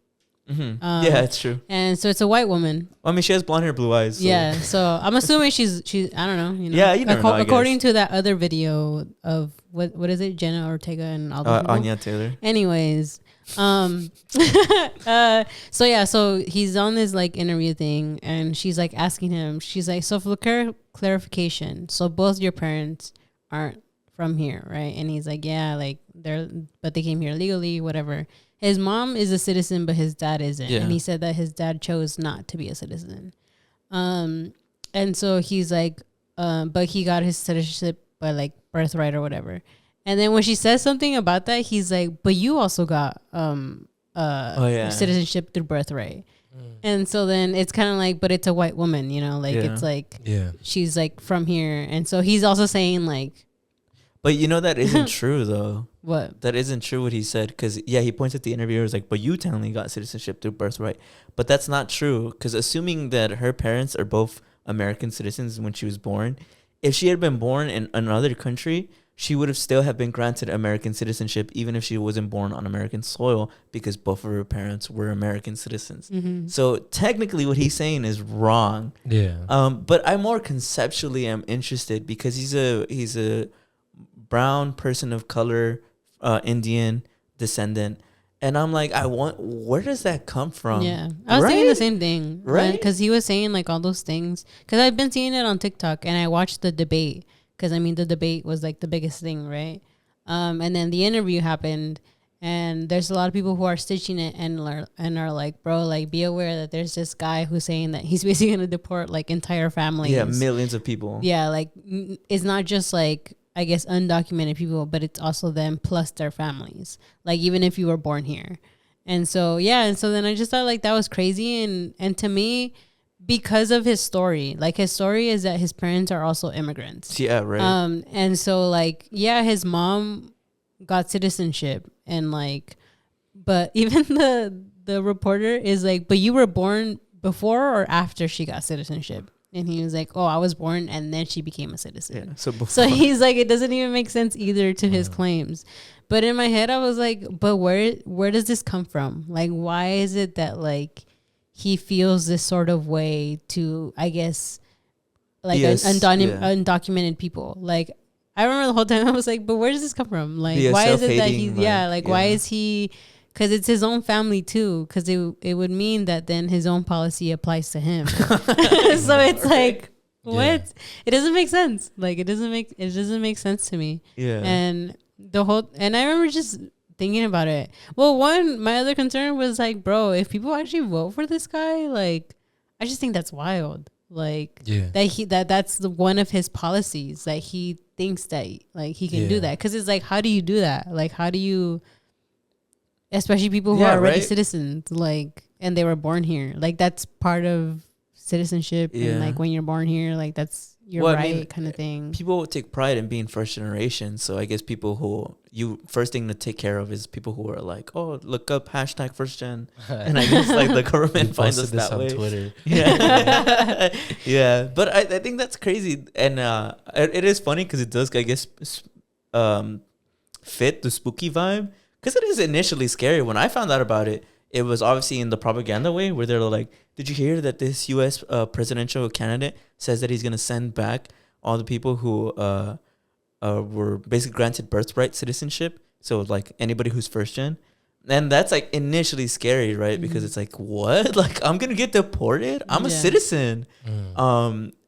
Mm-hmm. Yeah, it's true. And so it's a white woman. Well, I mean, she has blonde hair, blue eyes. So. Yeah, so I'm assuming she's I don't know. Yeah, you never know, according to that other video of what is it, Jenna Ortega and all those Anya Taylor. Anyways, so he's on this like interview thing, and she's like asking him. She's like, so for clarification, so both your parents aren't from here, right? And he's like, yeah, like but they came here legally, whatever. His mom is a citizen, but his dad isn't. Yeah. And he said that his dad chose not to be a citizen. And so he's like, but he got his citizenship by like birthright or whatever. And then when she says something about that, he's like, but you also got citizenship through birthright. And so then it's kind of like, but it's a white woman, it's like, she's like from here. And so he's also saying like, but that isn't true though. What? That isn't true what he said. Because, he points at the interviewer like, but you technically got citizenship through birthright. But that's not true. Because assuming that her parents are both American citizens when she was born, if she had been born in another country, she would have still have been granted American citizenship even if she wasn't born on American soil because both of her parents were American citizens. Mm-hmm. So technically what he's saying is wrong. Yeah. But I more conceptually am interested because he's a brown person of color, Indian descendant. And I'm like, where does that come from? Yeah. I was thinking the same thing. Right? Because he was saying like all those things. Because I've been seeing it on TikTok and I watched the debate. Because, I mean, the debate was like the biggest thing, right? And then the interview happened. And there's a lot of people who are stitching it and are like, bro, like, be aware that there's this guy who's saying that he's basically going to deport like entire families. Yeah, millions of people. Yeah, like, it's not just like, I guess, undocumented people, but it's also them plus their families. Like, even if you were born here. And so, yeah. And so then I just thought like that was crazy. And to me, because of his story, like his story is that his parents are also immigrants. Yeah, right. And so like, yeah, his mom got citizenship and like, but even the reporter is like, but you were born before or after she got citizenship? And he was like, oh, I was born and then she became a citizen. Yeah, so he's like, it doesn't even make sense either to his claims. But in my head, I was like, but where does this come from? Like, why is it that like he feels this sort of way to, I guess, like undocumented people? Like, I remember the whole time I was like, but where does this come from? Like, why is it that he's, why is he, because it's his own family too, because it would mean that then his own policy applies to him. So it's like, what? Yeah. It doesn't make sense. Like, it doesn't make sense to me. Yeah. And I remember just thinking about it. Well, my other concern was like, bro, if people actually vote for this guy, like, I just think that's wild. Like, that's one of his policies that he thinks that like he can do that. Because it's like, how do you do that? Like, how do you, especially people who are already citizens, like, and they were born here, like that's part of citizenship. And like when you're born here, like that's your right kind of thing. People take pride in being first generation. So I guess people who first thing to take care of is people who are like, oh, look up hashtag first gen. And I guess like the government finds us that way. Twitter. Yeah. Yeah. But I think that's crazy. And it is funny because it does, I guess, fit the spooky vibe. Because it is initially scary. When I found out about it, it was obviously in the propaganda way where they're like, did you hear that this U.S. Presidential candidate says that he's going to send back all the people who were basically granted birthright citizenship? So like anybody who's first gen. And that's like initially scary, right? Because it's like, what? Like, I'm going to get deported? I'm a citizen.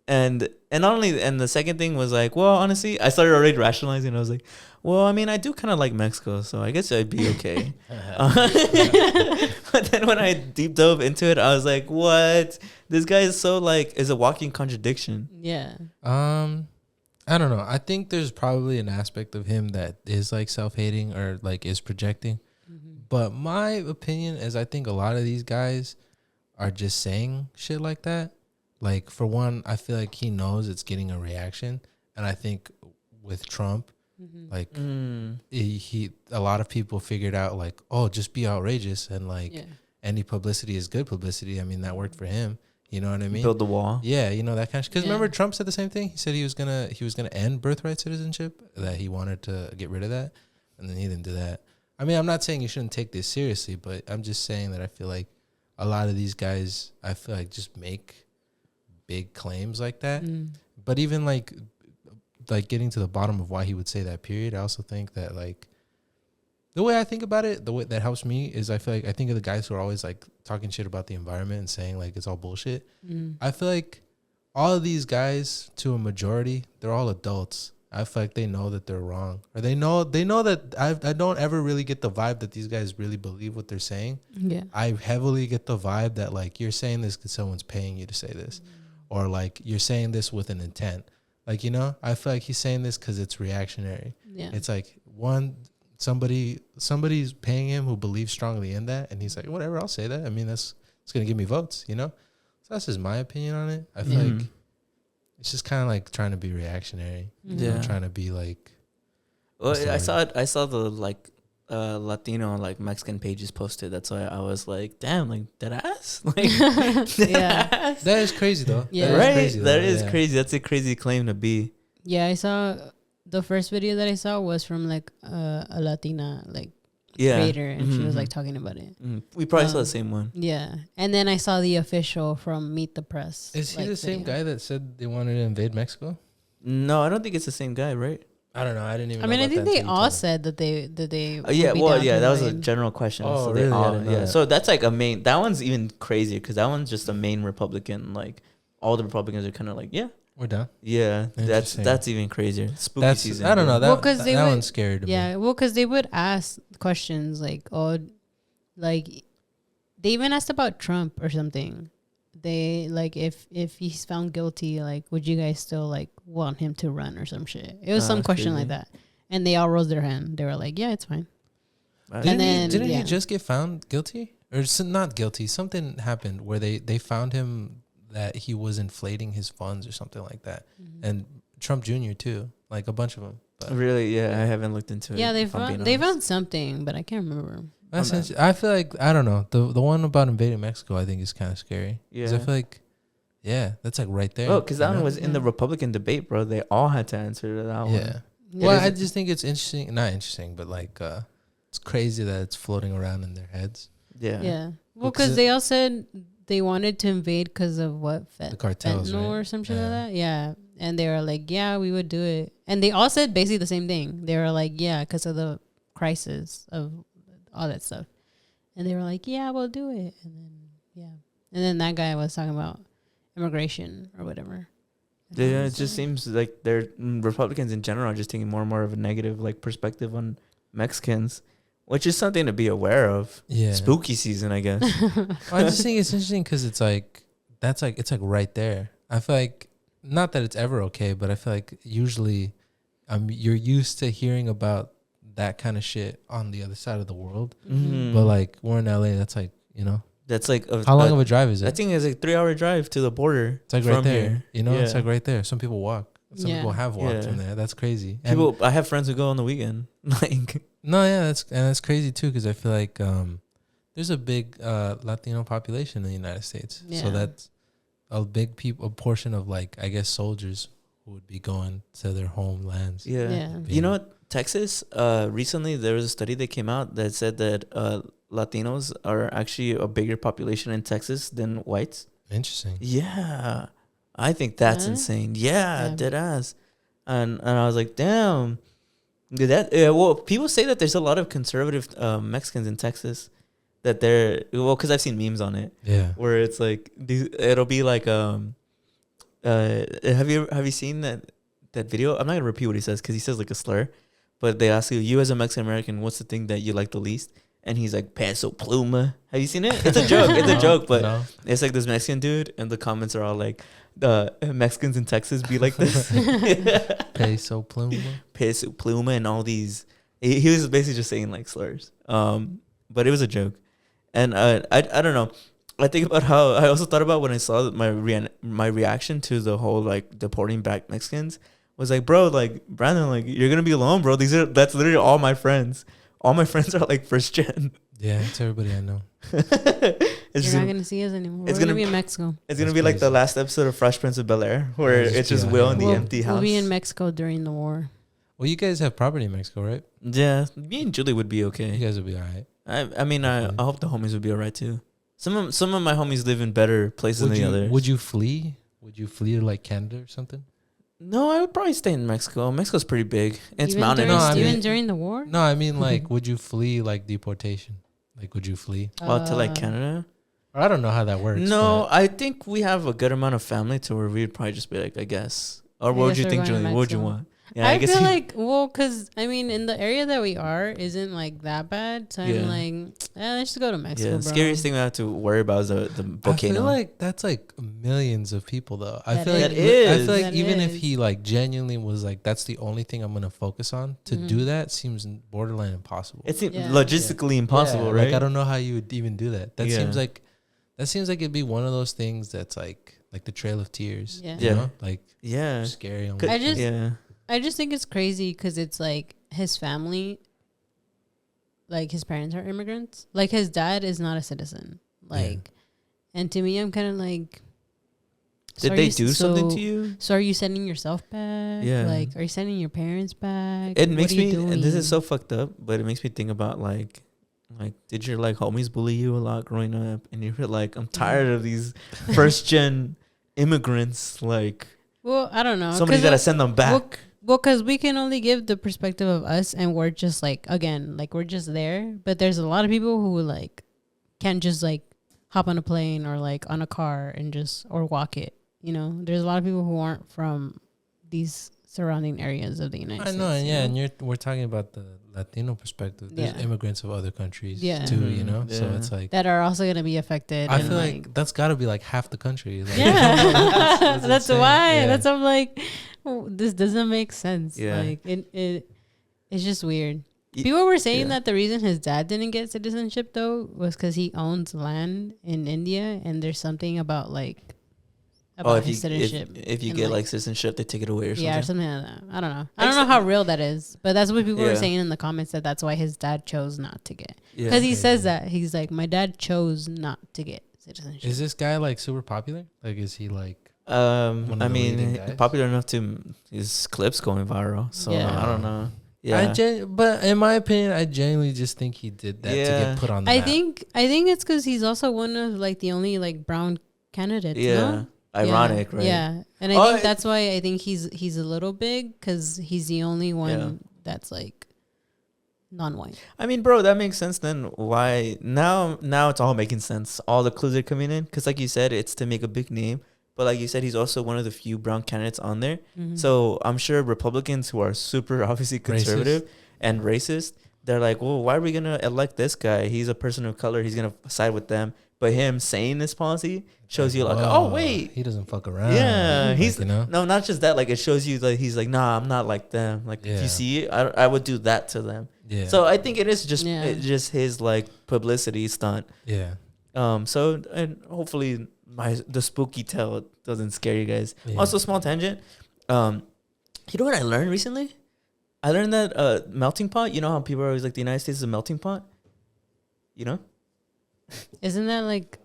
And not only, and the second thing was like, well, honestly, I started already rationalizing. I was like, well, I mean, I do kind of like Mexico, so I guess I'd be okay. But then when I deep dove into it, I was like, what? This guy is so like, is a walking contradiction. Yeah. I don't know. I think there's probably an aspect of him that is like self-hating or like is projecting. Mm-hmm. But my opinion is I think a lot of these guys are just saying shit like that. Like, for one, I feel like he knows it's getting a reaction. And I think with Trump, like, he a lot of people figured out, like, oh, just be outrageous. And, like, any publicity is good publicity. I mean, that worked for him. You know what I mean? Build the wall. Yeah, you know, that kind of shit. Because remember, Trump said the same thing. He said he was gonna end birthright citizenship, that he wanted to get rid of that. And then he didn't do that. I mean, I'm not saying you shouldn't take this seriously, but I'm just saying that I feel like a lot of these guys, I feel like, just make big claims like that. But even like getting to the bottom of why he would say that, period, I also think that, like, the way I think about it, the way that helps me is I feel like I think of the guys who are always like talking shit about the environment and saying like it's all bullshit. I feel like all of these guys, to a majority, they're all adults. I feel like they know that they're wrong, or they know that I don't ever really get the vibe that these guys really believe what they're saying. Yeah, I heavily get the vibe that like you're saying this because someone's paying you to say this, or like you're saying this with an intent. Like, you know, I feel like he's saying this because it's reactionary. Yeah, it's like somebody's paying him who believes strongly in that, and he's like, whatever, I'll say that. I mean, it's gonna give me votes, you know. So that's just my opinion on it. I feel like it's just kind of like trying to be reactionary. You know, trying to be like. Well, I saw the like Latino, like Mexican pages posted. That's why I was like, damn, like that ass. Like, that is crazy though. Yeah, that is crazy. That is crazy. That's a crazy claim to be. Yeah, I saw the first video that I saw was from like a Latina like Yeah. creator, and she was like talking about it. We probably saw the same one. Yeah, and then I saw the official from Meet the Press. Is he like, the same video. guy that said they wanted to invade Mexico? No, I don't think it's the same guy, right? I don't know. I didn't even. I know mean, I about think that they until you all told me. said that they. Yeah, would be well, down yeah, to that was a invade. general question. Oh, so really? they I all, didn't know yeah. that. So that's like a main. That one's even crazier because that one's just a main Republican. Like all the Republicans are kind of like, yeah, We're done. yeah. Interesting. That's even crazier. Spooky That's season. I don't know. bro. Well, That 'cause they that would- one's scary to me. Yeah, well, because they would ask questions like, oh, like they even asked about Trump or something. They like if he's found guilty, like would you guys still like want him to run or some shit? It was some question crazy. like that, and they all rose their hand. They were like, yeah, it's fine. Didn't, then, didn't yeah. he just get found guilty? Or not guilty. Something happened where they found him that he was inflating his funds or something like that. And Trump Jr. too. Like a bunch of them. But Really? Yeah, I haven't looked into it. Yeah, if I'm being they honest. found something, but I can't remember. that's I'm I feel like I don't know. The one about invading Mexico I think is kind of scary. Yeah. Because I feel like that's like right there. Oh, because that you one know? was in the Yeah. Republican debate, bro. They all had to answer to that Yeah. one. Well, is- I just think it's interesting. Not interesting, but like it's crazy that it's floating around in their heads. Yeah. Yeah, well, Because because they all said they wanted to invade because of what The cartels, fentanyl right? or some shit Yeah. like that. Yeah, and they were like, yeah, we would do it, and they all said basically the same thing. They were like, yeah, because of the crisis of all that stuff, and they were like, yeah, we'll do it, and then that guy was talking about immigration or whatever. Yeah, it just seems like they're Republicans in general are just taking more and more of a negative like perspective on Mexicans, which is something to be aware of. Yeah. Spooky season, I guess. I just think it's interesting because it's like it's like right there. I feel like not that it's ever okay, but I feel like usually you're used to hearing about that kind of shit on the other side of the world. Mhm. But like we're in LA, that's like, That's like how long of a drive is it? I think it's like 3-hour drive to the border. It's like right from there. here. It's Yeah. like right there. Some people walk. Some Yeah. people have walked Yeah. from there. That's crazy. And People, I have friends who go on the weekend. Like, no, yeah, that's crazy too because I feel like there's a big Latino population in the United States. Yeah. So that's a portion of like I guess soldiers who would be going to their homelands. yeah. Yeah. You know what? Texas, recently there was a study that came out that said that Latinos are actually a bigger population in Texas than whites. Interesting. Yeah. I think that's Huh? insane. Yeah, Yeah. dead ass. And I was like, damn. Well, people say that there's a lot of conservative Mexicans in Texas that because I've seen memes on it Yeah. where it's like it'll be like have you seen that video? I'm not gonna repeat what he says because he says like a slur, but they ask you as a Mexican American, what's the thing that you like the least? And he's like peso pluma. Have you seen it? It's a joke. It's a joke, but No. it's like this Mexican dude, and the comments are all like, the Mexicans in Texas be like this. Peso pluma. Peso pluma and all these. He was basically just saying like slurs. But it was a joke, and I don't know. I think about how I also thought about when I saw my reaction to the whole like deporting back Mexicans was like, bro, like Brandon, like you're gonna be alone, bro. That's literally all my friends. All my friends are like first gen. Yeah, it's everybody I know. It's You're not gonna see us anymore. it's We're gonna gonna- be in Mexico. It's gonna That's be like the crazy. last episode of Fresh Prince of Bel-Air, where Just it's just be Will out in the here. empty house. We'll be in Mexico during the war. Well, you guys have property in Mexico, right? Yeah, me and Julie would be You okay. guys will be all right. I mean, I hope the homies would be alright too. Some of my homies live in better places than the others. Would you flee? Would you flee to like Canada or something? No, I would probably stay in Mexico. Mexico's pretty big. It's Even mountainous. During, No, I too. mean- even during the war. No, I mean like, would you flee like deportation? Like, would you flee? To like Uh, Canada. Or I don't know how that works. No, I think we have a good amount of family to where we'd probably just be like, I guess. Or I what would guess you we're think, going to Julie? What would you Mexico. want? Yeah, I guess feel you- like, well, because I mean, in the area that we are isn't like that bad. So Yeah. I'm like, let's just go to Mexico, yeah, bro. scariest thing we have to worry about is the volcano. I feel like that's like millions of people though. I That feel like is. I feel like That even if is. he like genuinely was like, that's the only thing I'm gonna focus on to Mhm. do that seems borderline impossible. It's Yeah. logistically impossible, Yeah, right? Like I don't know how you would even do that. That Yeah. seems like it'd be one of those things that's like the Trail of Tears. Yeah. You Yeah. know? Like Yeah. scary. Almost. I just think it's crazy because it's like his family, like his parents are immigrants. Like his dad is not a citizen. Like, and to me, I'm kind of like, Did they do something to you? So are you sending yourself back? Yeah. Like, are you sending your parents back? It makes me, and this is so fucked up, but it makes me think about like, did your like homies bully you a lot growing up? And you're like, I'm tired of these first gen immigrants. Like, well, I don't know. Somebody's got to send them back. Well, because we can only give the perspective of us, and we're just like, again, like we're just there. But there's a lot of people who like can't just like hop on a plane or like on a car and just or walk it. You know, there's a lot of people who aren't from these surrounding areas of the United States. I know, and we're talking about the Latino perspective. There's immigrants of other countries too, you know. So it's like that are also gonna be affected. I feel like that's got to be like half the country. Like, that's why. Yeah. That's I'm like, this doesn't make sense. Yeah. Like it's just weird. People were saying that the reason his dad didn't get citizenship though was because he owns land in India, and there's something about like. About his citizenship. If you get like citizenship, they take it away or something. Yeah, or something like that. I don't know. I don't know how real that is, but that's what people were saying in the comments, that that's why his dad chose not to get. Because he says that. He's like, my dad chose not to get citizenship. Is this guy like super popular? Like, is he like... I mean, popular enough to his clips going viral. So I don't know. Yeah. But in my opinion, I genuinely just think he did that to get put on the map. I think it's because he's also one of like the only like brown candidates. Yeah. No? Ironic, right? Yeah, and I think that's why I think he's a little big, because he's the only one that's like non-white. I mean, bro, that makes sense. Then why now it's all making sense. All the clues are coming in, because like you said, it's to make a big name. But like you said, he's also one of the few brown candidates on there. Mm-hmm. So I'm sure Republicans who are super obviously conservative and racist, they're like, well, why are we gonna elect this guy? He's a person of color. He's gonna side with them. But him saying this policy shows you like, oh wait, he doesn't fuck around. Yeah, he's like, you know? No, not just that. Like, it shows you that he's like, nah, I'm not like them. Like, if you see it, I would do that to them. Yeah. So I think it is just his like publicity stunt. Yeah. So and hopefully the spooky tale doesn't scare you guys. Yeah. Also, small tangent. You know what I learned recently? I learned that melting pot. You know how people are always like the United States is a melting pot. You know. Isn't that like?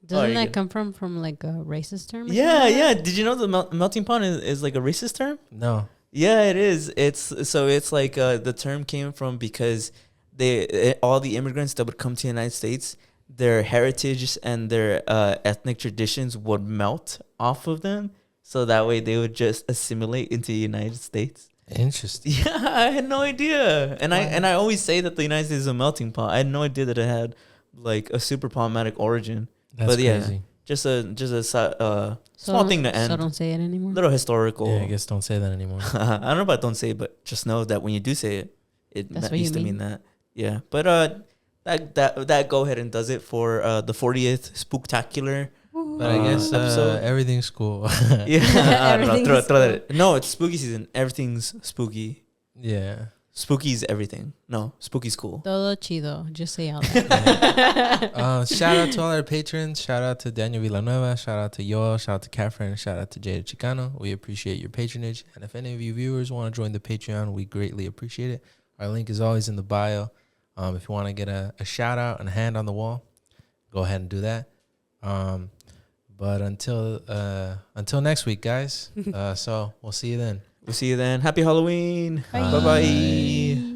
Doesn't that come from like a racist term? Yeah. Did you know the melting pot is like a racist term? No. Yeah, it is. It's like the term came from because all the immigrants that would come to the United States, their heritage and their ethnic traditions would melt off of them, so that way they would just assimilate into the United States. Interesting. Yeah, I had no idea, and I always say that the United States is a melting pot. I had no idea that it had like a super problematic origin. That's crazy. Just a small thing to end. So don't say it anymore. Little historical. Yeah, I guess don't say that anymore. I don't know about don't say it, but just know that when you do say it, it used to mean that. Yeah, but that go ahead and does it for the 40th spooktacular. But I guess everything's cool. Yeah, throw that. No, it's spooky season. Everything's spooky. Yeah. Spooky's everything. No, spooky's cool. Todo chido. Just say all that. Shout out to all our patrons. Shout out to Daniel Villanueva. Shout out to Yoel. Shout out to Catherine. Shout out to Jada Chicano. We appreciate your patronage. And if any of you viewers want to join the Patreon, we greatly appreciate it. Our link is always in the bio. If you want to get a shout out and a hand on the wall, go ahead and do that. But until next week, guys. So we'll see you then. We'll see you then. Happy Halloween. Bye. Bye-bye.